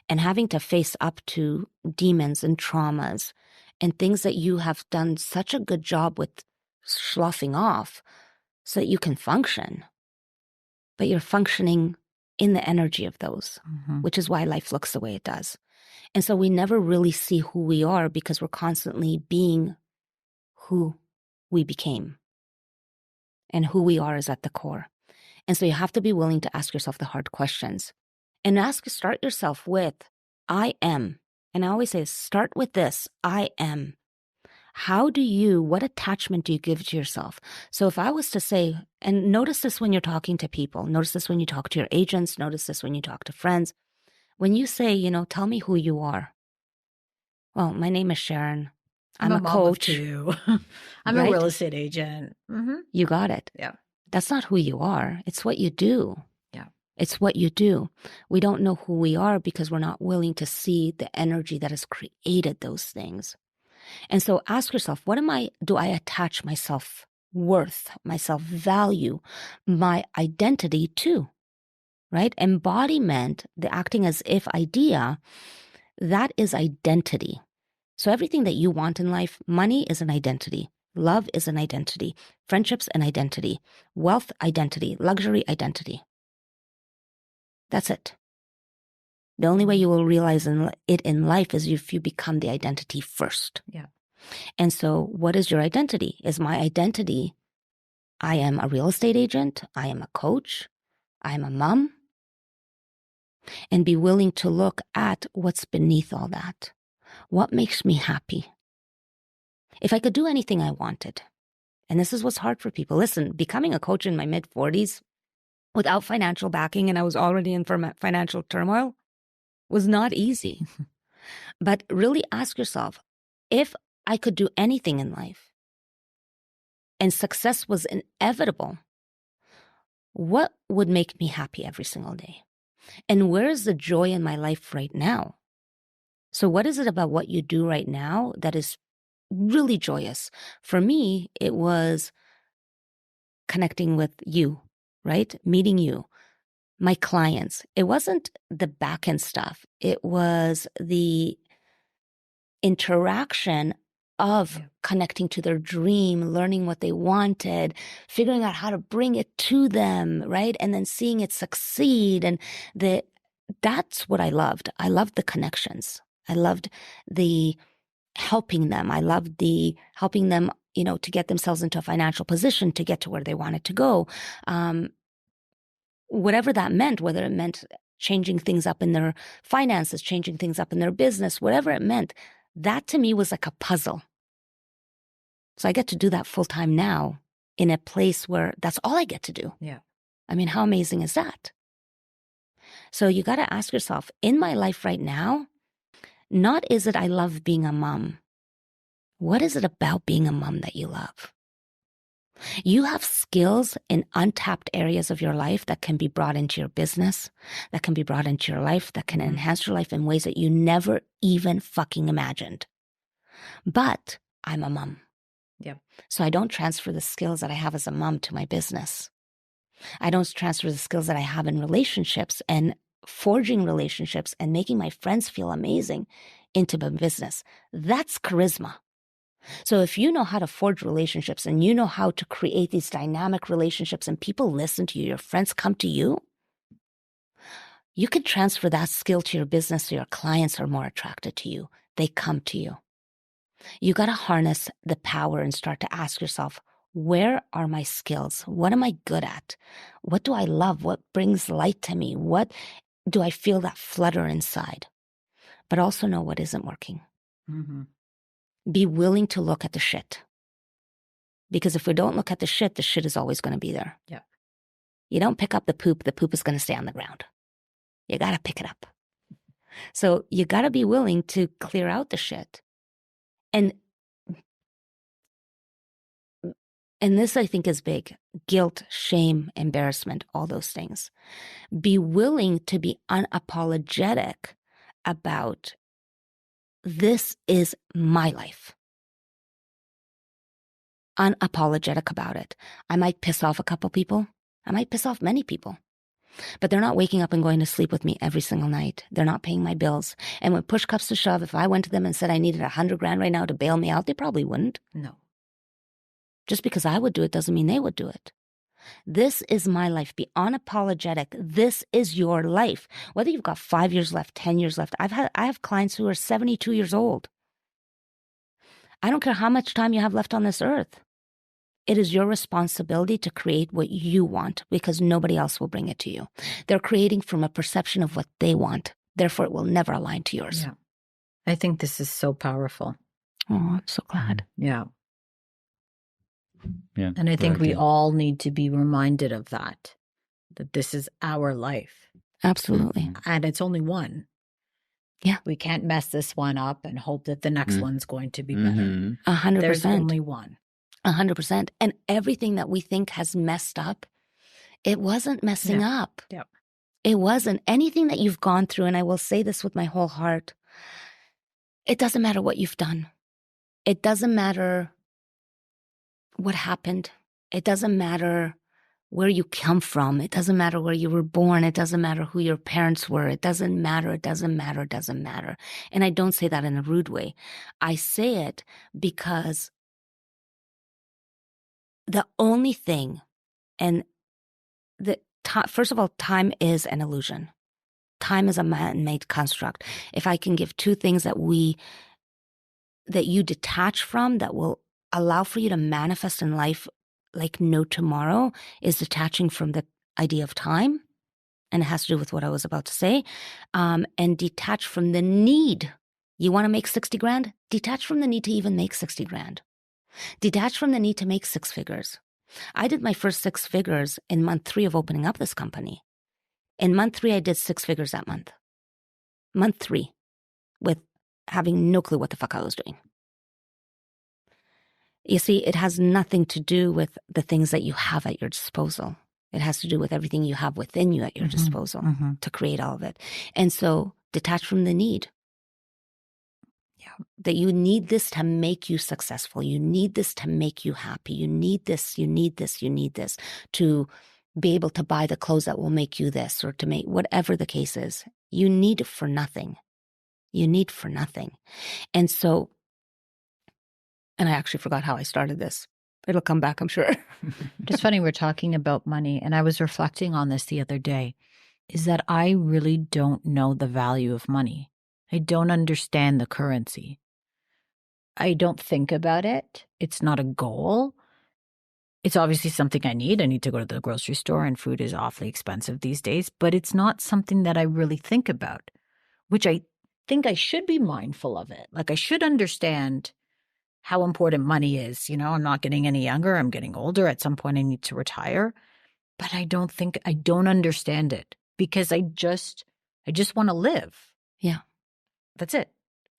And having to face up to demons and traumas and things that you have done such a good job with sloughing off so that you can function. But you're functioning in the energy of those, which is why life looks the way it does. And so we never really see who we are because we're constantly being who we became. And who we are is at the core. And so you have to be willing to ask yourself the hard questions. And start yourself with, I am. And I always say, start with this, I am. What attachment do you give to yourself? So if I was to say, and notice this when you're talking to people, notice this when you talk to your agents, notice this when you talk to friends. When you say, tell me who you are, Well, my name is Sharon. I'm I'm a a mom of coach, two. I'm a right? real estate agent. You got it. Yeah. That's not who you are. It's what you do. Yeah. It's what you do. We don't know who we are because we're not willing to see the energy that has created those things. And so ask yourself, do I attach my self-worth, my self-value, my identity to, right? Embodiment, the acting as if idea, that is identity. So everything that you want in life, money is an identity. Love is an identity. Friendships, an identity. Wealth, identity. Luxury, identity. That's it. The only way you will realize it in life is if you become the identity first. Yeah. And so what is your identity? Is my identity, I am a real estate agent, I am a coach, I am a mom, and be willing to look at what's beneath all that. What makes me happy? If I could do anything I wanted, and this is what's hard for people. Listen, becoming a coach in my mid-40s without financial backing, and I was already in financial turmoil, was not easy. But really ask yourself, if I could do anything in life and success was inevitable, what would make me happy every single day? And where is the joy in my life right now? So what is it about what you do right now that is really joyous? For me, it was connecting with you, right? Meeting you, my clients. It wasn't the back end stuff. It was the interaction of connecting to their dream, learning what they wanted, figuring out how to bring it to them, right? And then seeing it succeed. And that's what I loved. I loved the connections. I loved the helping them. I loved the helping them, to get themselves into a financial position to get to where they wanted to go. Whatever that meant, whether it meant changing things up in their finances, changing things up in their business, whatever it meant, that to me was like a puzzle. So I get to do that full time now in a place where that's all I get to do. Yeah. I mean, how amazing is that? So you got to ask yourself, in my life right now, not is it I love being a mom. What is it about being a mom that you love? You have skills in untapped areas of your life that can be brought into your business, that can be brought into your life, that can enhance your life in ways that you never even fucking imagined. But I'm a mom. Yeah. So I don't transfer the skills that I have as a mom to my business. I don't transfer the skills that I have in relationships and forging relationships and making my friends feel amazing into my business. That's charisma. So if you know how to forge relationships and you know how to create these dynamic relationships and people listen to you, your friends come to you, you can transfer that skill to your business so your clients are more attracted to you. They come to you. You got to harness the power and start to ask yourself, where are my skills? What am I good at? What do I love? What brings light to me? What do I feel that flutter inside? But also know what isn't working. Mm-hmm. Be willing to look at the shit. Because if we don't look at the shit is always going to be there. Yeah. You don't pick up the poop is going to stay on the ground. You got to pick it up. So you got to be willing to clear out the shit. And this I think is big. Guilt, shame, embarrassment, all those things. Be willing to be unapologetic about this is my life. Unapologetic about it. I might piss off a couple people. I might piss off many people. But they're not waking up and going to sleep with me every single night. They're not paying my bills. And when push comes to shove, if I went to them and said I needed $100,000 right now to bail me out, they probably wouldn't. No. Just because I would do it doesn't mean they would do it. This is my life. Be unapologetic. This is your life. Whether you've got 5 years left, 10 years left. I have clients who are 72 years old. I don't care how much time you have left on this earth. It is your responsibility to create what you want because nobody else will bring it to you. They're creating from a perception of what they want. Therefore, it will never align to yours. Yeah. I think this is so powerful. Oh, I'm so glad. Yeah. Yeah. And I think very we good. all need to be reminded of that this is our life. Absolutely. And it's only one. Yeah. We can't mess this one up and hope that the next one's going to be better. Mhm. 100%. There's only one. 100%. And everything that we think has messed up, it wasn't messing up. Yep. It wasn't. Anything that you've gone through, and I will say this with my whole heart, it doesn't matter what you've done. It doesn't matter what happened. It doesn't matter where you come from. It doesn't matter where you were born. It doesn't matter who your parents were. It doesn't matter. It doesn't matter. It doesn't matter. And I don't say that in a rude way. I say it because the only thing, and first of all, time is an illusion. Time is a man-made construct. If I can give two things that you detach from that will allow for you to manifest in life like no tomorrow, is detaching from the idea of time. And it has to do with what I was about to say. And detach from the need. You want to make 60 grand? Detach from the need to even make 60 grand. Detach from the need to make 6 figures. I did my first 6 figures in month 3 of opening up this company. In month 3, I did 6 figures that month. Month 3, with having no clue what the fuck I was doing. You see, it has nothing to do with the things that you have at your disposal. It has to do with everything you have within you at your disposal to create all of it. And so detach from the need. Yeah. That you need this to make you successful. You need this to make you happy. You need this, you need this, you need this to be able to buy the clothes that will make you this, or to make whatever the case is. You need it for nothing. You need for nothing. And so, and I actually forgot how I started this. It'll come back, I'm sure. It's funny, we're talking about money, and I was reflecting on this the other day, is that I really don't know the value of money. I don't understand the currency. I don't think about it. It's not a goal. It's obviously something I need. I need to go to the grocery store, and food is awfully expensive these days, but it's not something that I really think about, which I think I should be mindful of it. Like, I should understand how important money is. You know, I'm not getting any younger. I'm getting older. At some point I need to retire, but I don't understand it, because I just want to live. Yeah. That's it.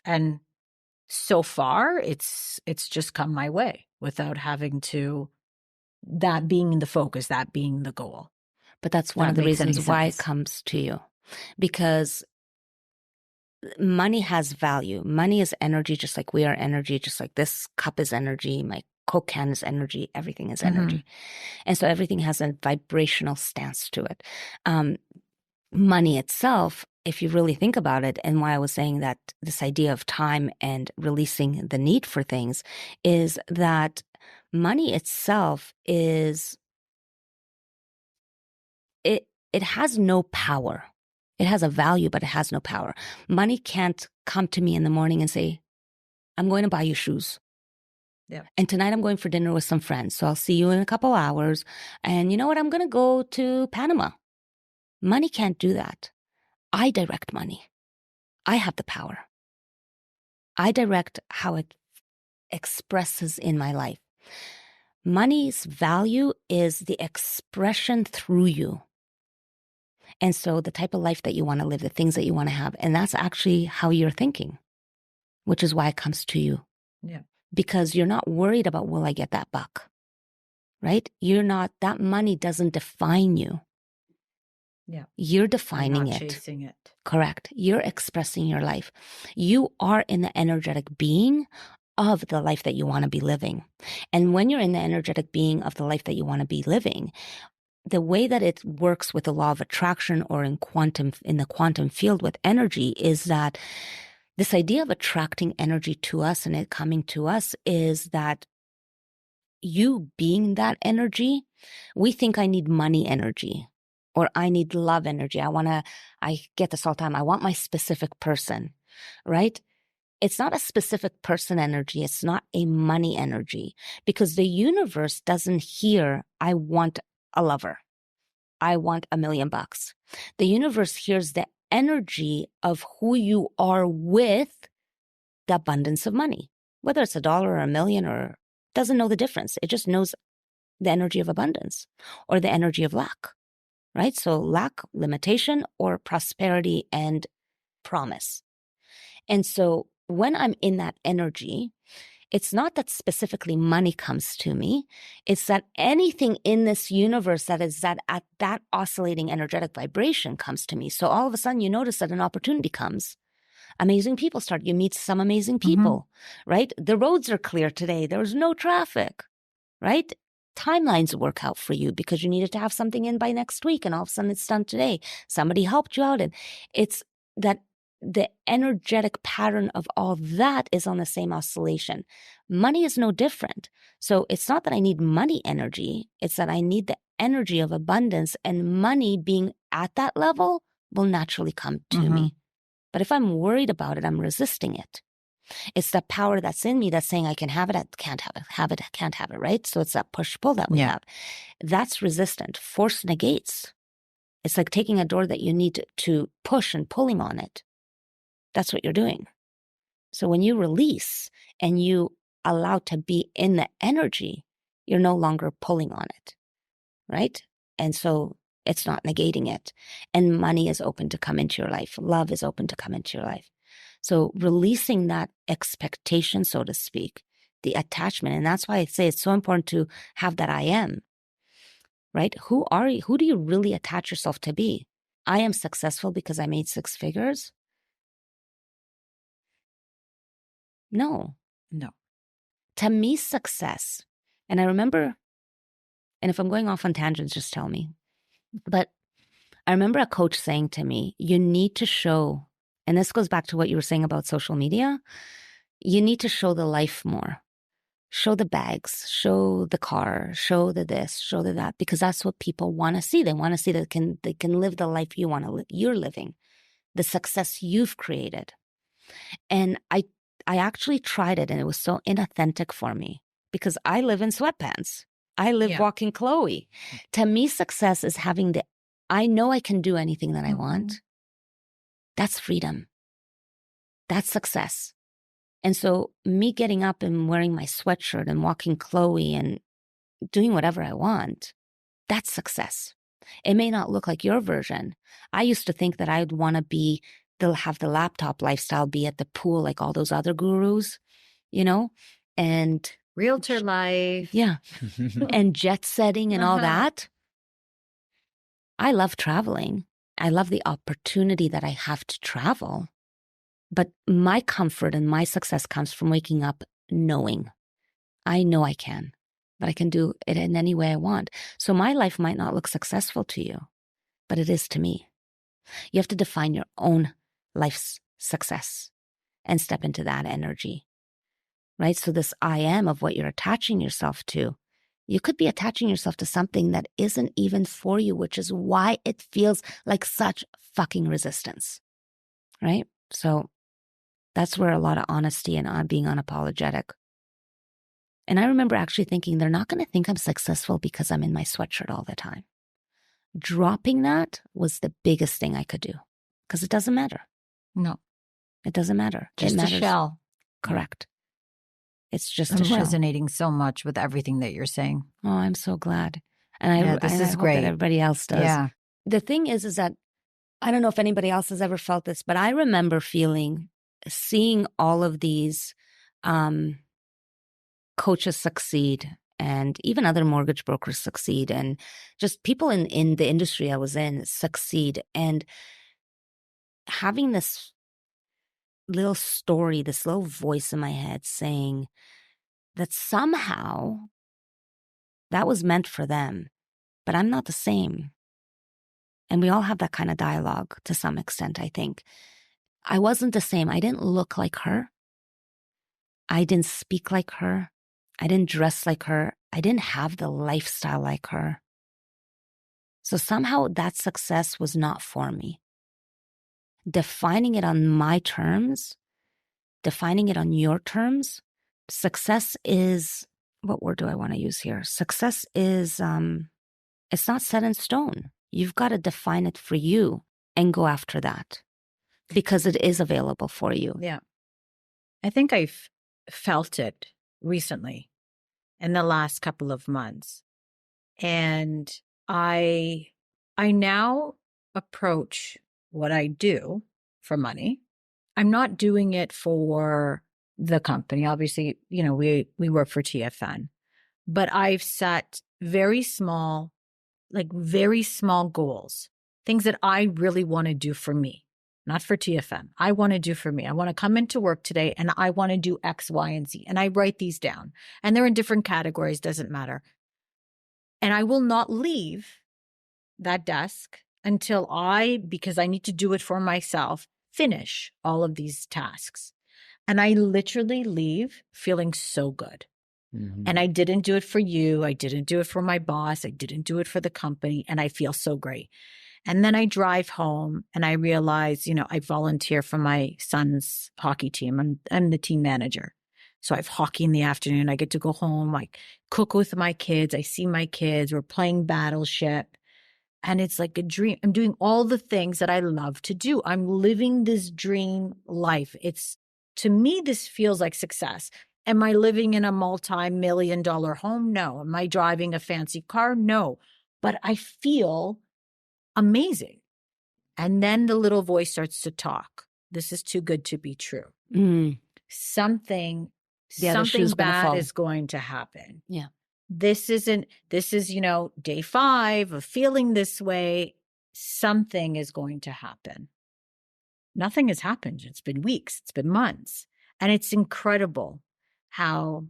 And so far it's just come my way without having to, that being the focus, that being the goal. But that's one of the makes any reasons why it sense. comes to you, because money has value. Money is energy, just like we are energy, just like this cup is energy. My Coke can is energy. Everything is energy. And so everything has a vibrational stance to it. Money itself, if you really think about it, and why I was saying that this idea of time and releasing the need for things, is that money itself is, it has no power. It has a value, but it has no power. Money can't come to me in the morning and say, I'm going to buy you shoes. Yeah. And tonight I'm going for dinner with some friends. So I'll see you in a couple hours. And you know what? I'm going to go to Panama. Money can't do that. I direct money. I have the power. I direct how it expresses in my life. Money's value is the expression through you. And so the type of life that you want to live, the things that you want to have, and that's actually how you're thinking, which is why it comes to you. Yeah. Because you're not worried about, will I get that buck? Right? You're not, that money doesn't define you. Yeah. You're defining I'm not it. chasing it. Correct. You're expressing your life. You are in the energetic being of the life that you want to be living. And when you're in the energetic being of the life that you want to be living, the way that it works with the law of attraction, or in the quantum field with energy, is that this idea of attracting energy to us and it coming to us is that you being that energy, we think I need money energy, or I need love energy. I get this all the time. I want my specific person, right? It's not a specific person energy. It's not a money energy, because the universe doesn't hear, I want a lover. I want $1 million. The universe hears the energy of who you are with the abundance of money, whether it's $1 or $1 million, or doesn't know the difference. It just knows the energy of abundance or the energy of lack, right? So lack, limitation, or prosperity and promise. And so when I'm in that energy, it's not that specifically money comes to me. It's that anything in this universe that is that at that oscillating energetic vibration comes to me. So all of a sudden you notice that an opportunity comes. Amazing people start. You meet some amazing people, right? The roads are clear today. There was no traffic, right? Timelines work out for you because you needed to have something in by next week and all of a sudden it's done today. Somebody helped you out. And it's that the energetic pattern of all that is on the same oscillation. Money is no different. So it's not that I need money energy. It's that I need the energy of abundance, and money being at that level will naturally come to me. But if I'm worried about it, I'm resisting it. It's the power that's in me that's saying I can have it, I can't have it, I can't have it, right? So it's that push-pull that we have. That's resistant. Force negates. It's like taking a door that you need to push and pulling on it. That's what you're doing. So when you release and you allow to be in the energy, you're no longer pulling on it, right? And so it's not negating it. And money is open to come into your life. Love is open to come into your life. So releasing that expectation, so to speak, the attachment. And that's why I say it's so important to have that I am, right? Who are you? Who do you really attach yourself to be? I am successful because I made 6 figures. No. To me, success. And I remember, and if I'm going off on tangents, just tell me. But I remember a coach saying to me, you need to show, and this goes back to what you were saying about social media, you need to show the life more. Show the bags, show the car, show the this, show the that, because that's what people want to see. They want to see that they can live the life you want to live, you're living, the success you've created. And I actually tried it, and it was so inauthentic for me because I live in sweatpants. I live walking Chloe. To me, success is having I know I can do anything that I want. That's freedom. That's success. And so me getting up and wearing my sweatshirt and walking Chloe and doing whatever I want, that's success. It may not look like your version. I used to think that I'd want to have the laptop lifestyle, be at the pool like all those other gurus, and realtor life. Yeah. And jet setting and all that. I love traveling. I love the opportunity that I have to travel. But my comfort and my success comes from waking up knowing. I know I can, but I can do it in any way I want. So my life might not look successful to you, but it is to me. You have to define your own life's success and step into that energy, right? So this I am of what you're attaching yourself to, you could be attaching yourself to something that isn't even for you, which is why it feels like such fucking resistance, right? So that's where a lot of honesty and being unapologetic. And I remember actually thinking, they're not going to think I'm successful because I'm in my sweatshirt all the time. Dropping that was the biggest thing I could do because it doesn't matter. No. It doesn't matter. Just it matters. A shell. Correct. It's just I'm a shell. resonating so much with everything that you're saying. Oh, I'm so glad. And I hope great. that everybody else does. Yeah. The thing is that I don't know if anybody else has ever felt this, but I remember seeing all of these coaches succeed and even other mortgage brokers succeed and just people in the industry I was in succeed, and having this little story, this little voice in my head saying that somehow that was meant for them, but I'm not the same. And we all have that kind of dialogue to some extent, I think. I wasn't the same. I didn't look like her. I didn't speak like her. I didn't dress like her. I didn't have the lifestyle like her. So somehow that success was not for me. Defining it on my terms, defining it on your terms, success is, what word do I want to use here? Success is, it's not set in stone. You've got to define it for you and go after that because it is available for you. Yeah. I think I've felt it recently in the last couple of months. And I now approach what I do for money I'm not doing it for the company. Obviously, we work for TFN, but I've set very small goals, things that I really want to do for me, not for TFN. I want to do for me. I want to come into work today and I want to do X, Y, and Z. And I write these down, and they're in different categories, doesn't matter. And I will not leave that desk until because I need to do it for myself, finish all of these tasks. And I literally leave feeling so good. Mhm. And I didn't do it for you. I didn't do it for my boss. I didn't do it for the company. And I feel so great. And then I drive home and I realize, I volunteer for my son's hockey team. I'm the team manager. So I have hockey in the afternoon. I get to go home, I cook with my kids. I see my kids. We're playing Battleship. And it's like a dream. I'm doing all the things that I love to do. I'm living this dream life. To me, this feels like success. Am I living in a multi-million-dollar home? No. Am I driving a fancy car? No. But I feel amazing. And then the little voice starts to talk. This is too good to be true. Mm. Something shoe's gonna bad fall. is going to happen. Yeah. This is, day 5 of feeling this way. Something is going to happen. Nothing has happened. It's been weeks. It's been months. And it's incredible how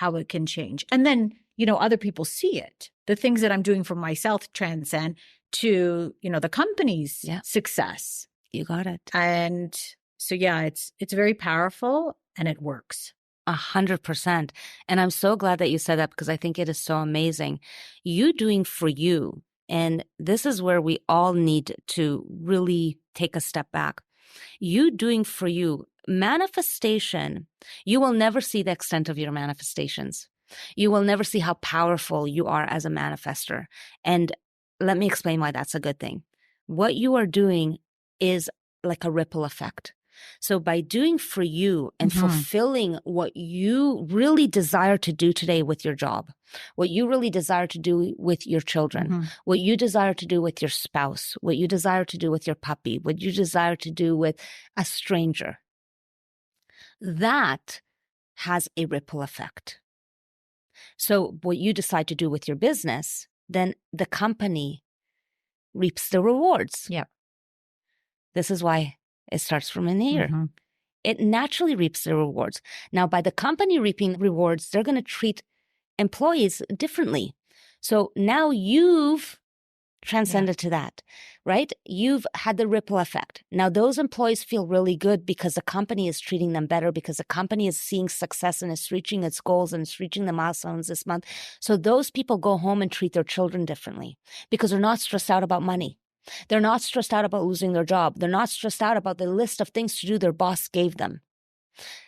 it can change. And then, other people see it. The things that I'm doing for myself transcend to, the company's success. You got it. And so, yeah, it's very powerful and it works. 100%. And I'm so glad that you said that, because I think it is so amazing. You doing for you. And this is where we all need to really take a step back. You doing for you, manifestation, you will never see the extent of your manifestations. You will never see how powerful you are as a manifester. And let me explain why that's a good thing. What you are doing is like a ripple effect. So by doing for you and fulfilling what you really desire to do today with your job, what you really desire to do with your children, what you desire to do with your spouse, what you desire to do with your puppy, what you desire to do with a stranger, that has a ripple effect. So what you decide to do with your business, then the company reaps the rewards. Yeah. This is why it starts from in here. It naturally reaps the rewards. Now, by the company reaping rewards, they're going to treat employees differently. So now you've transcended to that, right? You've had the ripple effect. Now those employees feel really good because the company is treating them better, because the company is seeing success and is reaching its goals and it's reaching the milestones this month. So those people go home and treat their children differently because they're not stressed out about money. They're not stressed out about losing their job. They're not stressed out about the list of things to do their boss gave them.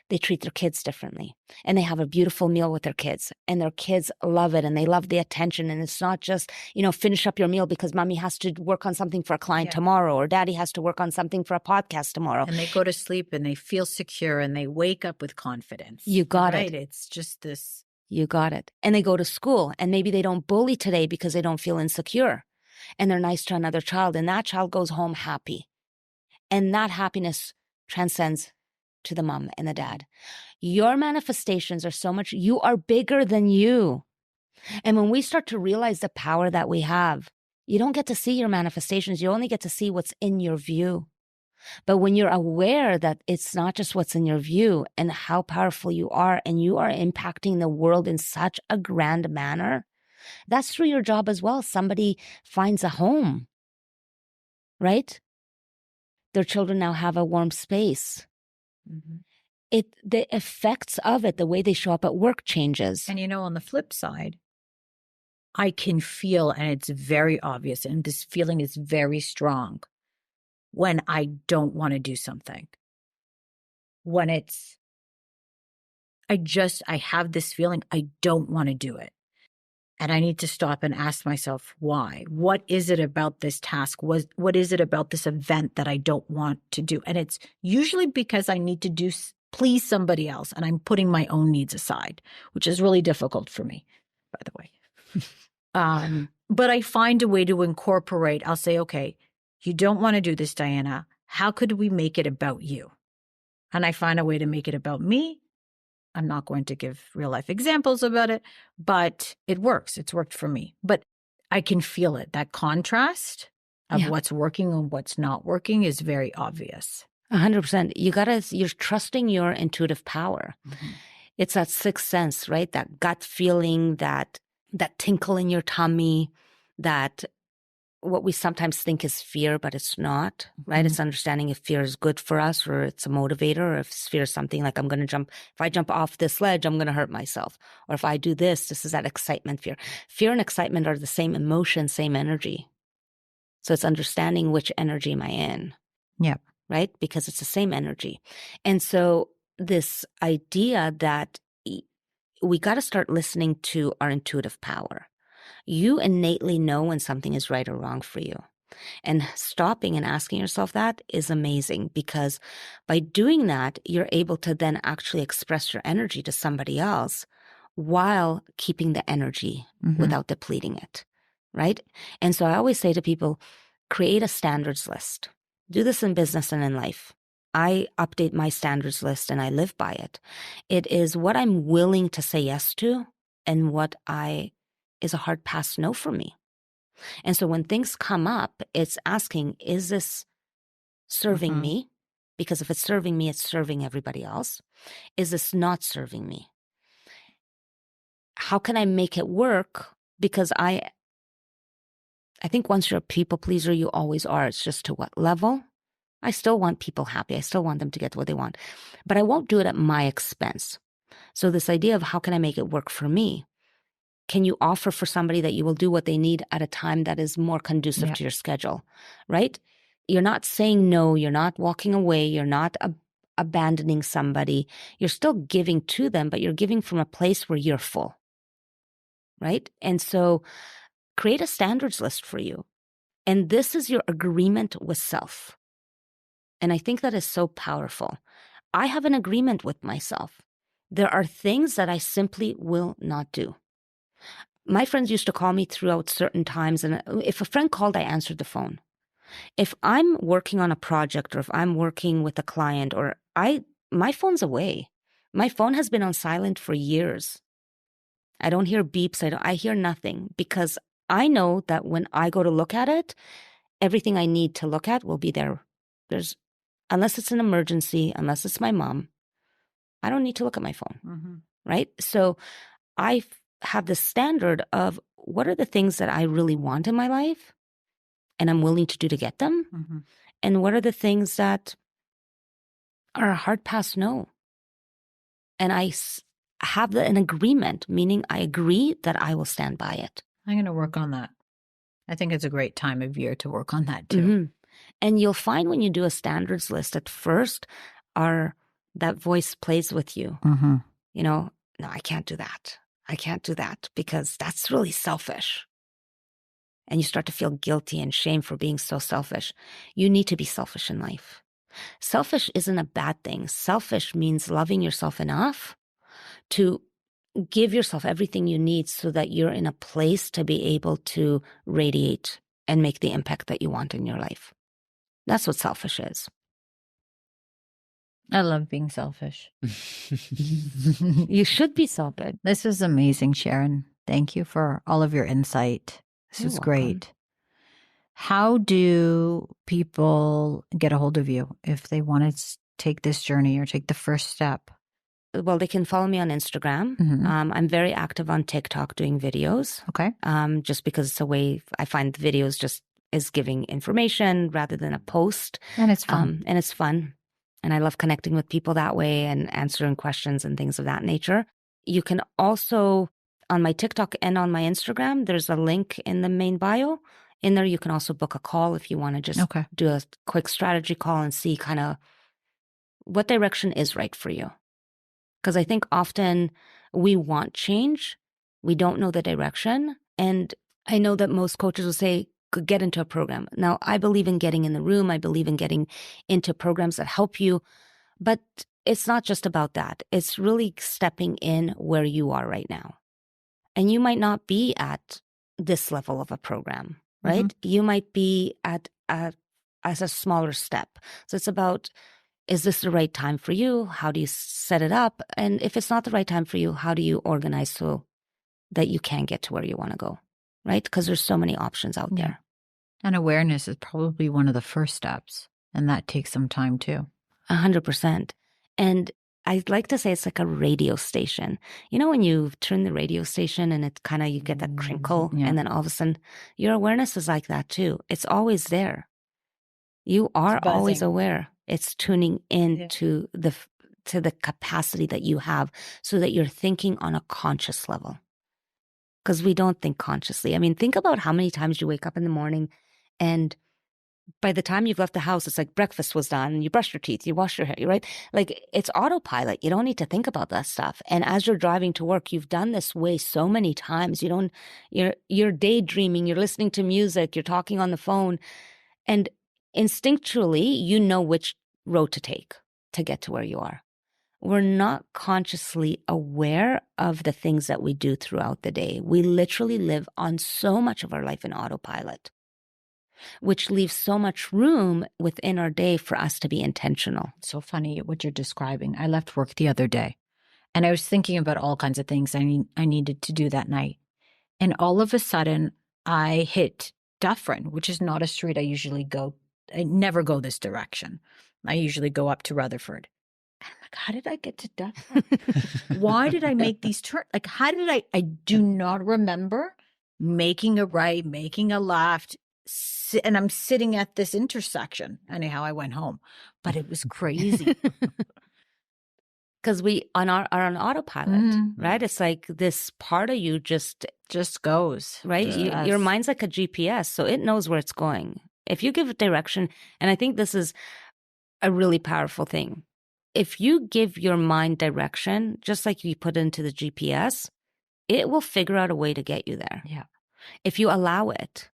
They treat their kids differently, and they have a beautiful meal with their kids, and their kids love it, and they love the attention. And it's not just, finish up your meal because mommy has to work on something for a client tomorrow, or daddy has to work on something for a podcast tomorrow. And they go to sleep and they feel secure and they wake up with confidence. You got it. It's just this. You got it. And they go to school, and maybe they don't bully today because they don't feel insecure, and they're nice to another child, and that child goes home happy. And that happiness transcends to the mom and the dad. Your manifestations are so much, you are bigger than you. And when we start to realize the power that we have, you don't get to see your manifestations. You only get to see what's in your view. But when you're aware that it's not just what's in your view and how powerful you are, and you are impacting the world in such a grand manner, that's through your job as well. Somebody finds a home, right? Their children now have a warm space. The effects of it, the way they show up at work changes. And on the flip side, I can feel, and it's very obvious, and this feeling is very strong when I don't want to do something. When I have this feeling, I don't want to do it. And I need to stop and ask myself, why? What is it about this task? What is it about this event that I don't want to do? And it's usually because I need to please somebody else, and I'm putting my own needs aside, which is really difficult for me, by the way. But I find a way to incorporate. I'll say, okay, you don't want to do this, Diana. How could we make it about you? and I find a way to make it about me. I'm not going to give real life examples about it, but it works. It's worked for me. But I can feel it. That contrast of what's working and what's not working is very obvious. 100%. You're trusting your intuitive power. Mm-hmm. It's that sixth sense, right? That gut feeling, that tinkle in your tummy, that what we sometimes think is fear, but it's not, right? Mm-hmm. It's understanding if fear is good for us or it's a motivator, or if fear is something like if I jump off this ledge, I'm going to hurt myself. Or if I do this is that excitement, fear. Fear and excitement are the same emotion, same energy. So it's understanding which energy am I in. Yeah. Right? Because it's the same energy. And so this idea that we got to start listening to our intuitive power. You innately know when something is right or wrong for you. And stopping and asking yourself that is amazing, because by doing that, you're able to then actually express your energy to somebody else while keeping the energy without depleting it, right? And so I always say to people, create a standards list. Do this in business and in life. I update my standards list and I live by it. It is what I'm willing to say yes to and what is a hard pass no for me. And so when things come up, it's asking, is this serving me? Because if it's serving me, it's serving everybody else. Is this not serving me? How can I make it work? Because I think once you're a people pleaser, you always are. It's just to what level? I still want people happy. I still want them to get what they want, but I won't do it at my expense. So this idea of how can I make it work for me? Can you offer for somebody that you will do what they need at a time that is more conducive to your schedule, right? You're not saying no. You're not walking away. You're not abandoning somebody. You're still giving to them, but you're giving from a place where you're full, right? And so create a standards list for you. And this is your agreement with self. And I think that is so powerful. I have an agreement with myself. There are things that I simply will not do. My friends used to call me throughout certain times, and if a friend called, I answered the phone. If I'm working on a project, or if I'm working with a client, or my phone's away. My phone has been on silent for years. I don't hear beeps. I hear nothing, because I know that when I go to look at it, everything I need to look at will be there. Unless it's an emergency, unless it's my mom, I don't need to look at my phone, right? So I have the standard of what are the things that I really want in my life and I'm willing to do to get them? And what are the things that are a hard pass no? And I have an agreement, meaning I agree that I will stand by it. I'm going to work on that. I think it's a great time of year to work on that too. And you'll find when you do a standards list, at first, that voice plays with you. You know, no, I can't do that. I can't do that because that's really selfish. And you start to feel guilty and shame for being so selfish. You need to be selfish in life. Selfish isn't a bad thing. Selfish means loving yourself enough to give yourself everything you need so that you're in a place to be able to radiate and make the impact that you want in your life. That's what selfish is. I love being selfish. You should be selfish. This was amazing, Sharon. Thank you for all of your insight. This was great. How do people get a hold of you if they want to take this journey or take the first step? Well, they can follow me on Instagram. I'm very active on TikTok doing videos. Okay. Just because it's a way I find the videos just is giving information rather than a post. And it's fun. And I love connecting with people that way and answering questions and things of that nature. You can also, on my TikTok and on my Instagram, there's a link in the main bio. In there, you can also book a call if you want to just do a quick strategy call and see kind of what direction is right for you. Because I think often we want change. We don't know the direction. And I know that most coaches will say, get into a program. Now, I believe in getting in the room. I believe in getting into programs that help you. But it's not just about that. It's really stepping in where you are right now. And you might not be at this level of a program, right? You might be at as a smaller step. So it's about is this the right time for you? How do you set it up? And if it's not the right time for you, how do you organize so that you can get to where you want to go, right? Because there's so many options out there. And awareness is probably one of the first steps. And that takes some time too. 100%. And I'd like to say it's like a radio station. You know, when you turn the radio station and it kind of, you get that crinkle and then all of a sudden your awareness is like that too. It's always there. You are always aware. It's tuning in to the capacity that you have so that you're thinking on a conscious level. Because we don't think consciously. I mean, think about how many times you wake up in the morning and by the time you've left the house, it's like breakfast was done, you brushed your teeth, you washed your hair, right? Like it's autopilot. You don't need to think about that stuff. And as you're driving to work, you've done this way so many times. You're daydreaming, you're listening to music, you're talking on the phone. And instinctually, you know which road to take to get to where you are. We're not consciously aware of the things that we do throughout the day. We literally live on so much of our life in autopilot, which leaves so much room within our day for us to be intentional. So funny what you're describing. I left work the other day and I was thinking about all kinds of things I needed to do that night. And all of a sudden I hit Dufferin, which is not a street I usually go. I never go this direction. I usually go up to Rutherford. And I'm like, how did I get to Dufferin? Why did I make these turns? Like, how did I do not remember making a right, making a left, and I'm sitting at this intersection. Anyhow, I went home, but it was crazy. Because we are on autopilot, right? It's like this part of you just goes, right? Your mind's like a GPS, so it knows where it's going. If you give it direction, and I think this is a really powerful thing. If you give your mind direction, just like you put into the GPS, it will figure out a way to get you there. Yeah. If you allow it.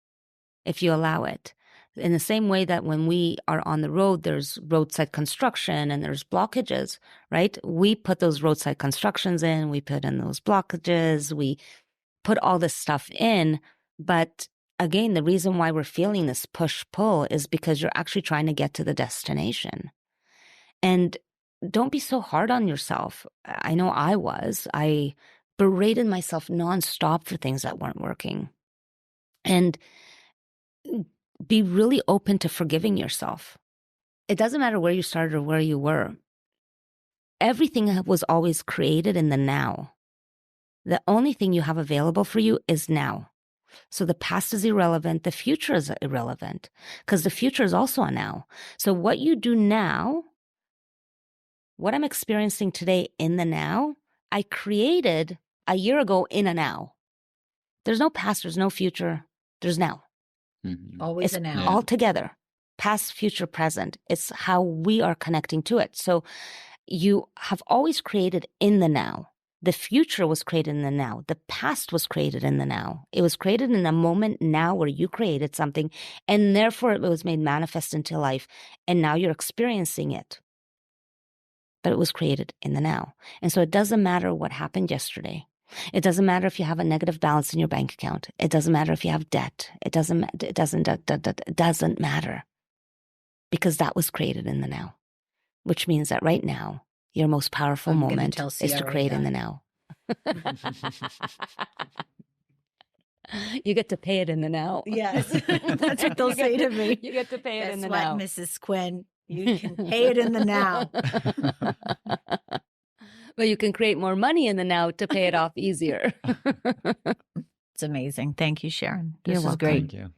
In the same way that when we are on the road, there's roadside construction and there's blockages, right? We put those roadside constructions in, we put in those blockages, we put all this stuff in. But again, the reason why we're feeling this push-pull is because you're actually trying to get to the destination. And don't be so hard on yourself. I know I berated myself nonstop for things that weren't working. And be really open to forgiving yourself. It doesn't matter where you started or where you were. Everything was always created in the now. The only thing you have available for you is now. So the past is irrelevant. The future is irrelevant because the future is also a now. So what you do now, what I'm experiencing today in the now, I created a year ago in a now. There's no past, there's no future, there's now. Always it's a now. All together, past, future, present. It's how we are connecting to it. So you have always created in the now. The future was created in the now. The past was created in the now. It was created in a moment now where you created something, and therefore it was made manifest into life. And now you're experiencing it. But it was created in the now. And so it doesn't matter what happened yesterday. It doesn't matter if you have a negative balance in your bank account. It doesn't matter if you have debt. It doesn't matter because that was created in the now, which means that right now, your most powerful moment is to create in the now. You get to pay it in the now. Yes, that's what they'll say to me. You get to pay it in the now. now. Mrs. Quinn, you can pay it in the now. But you can create more money in the now to pay it off easier. It's amazing. Thank you, Sharon. This You're is welcome. great. Thank you.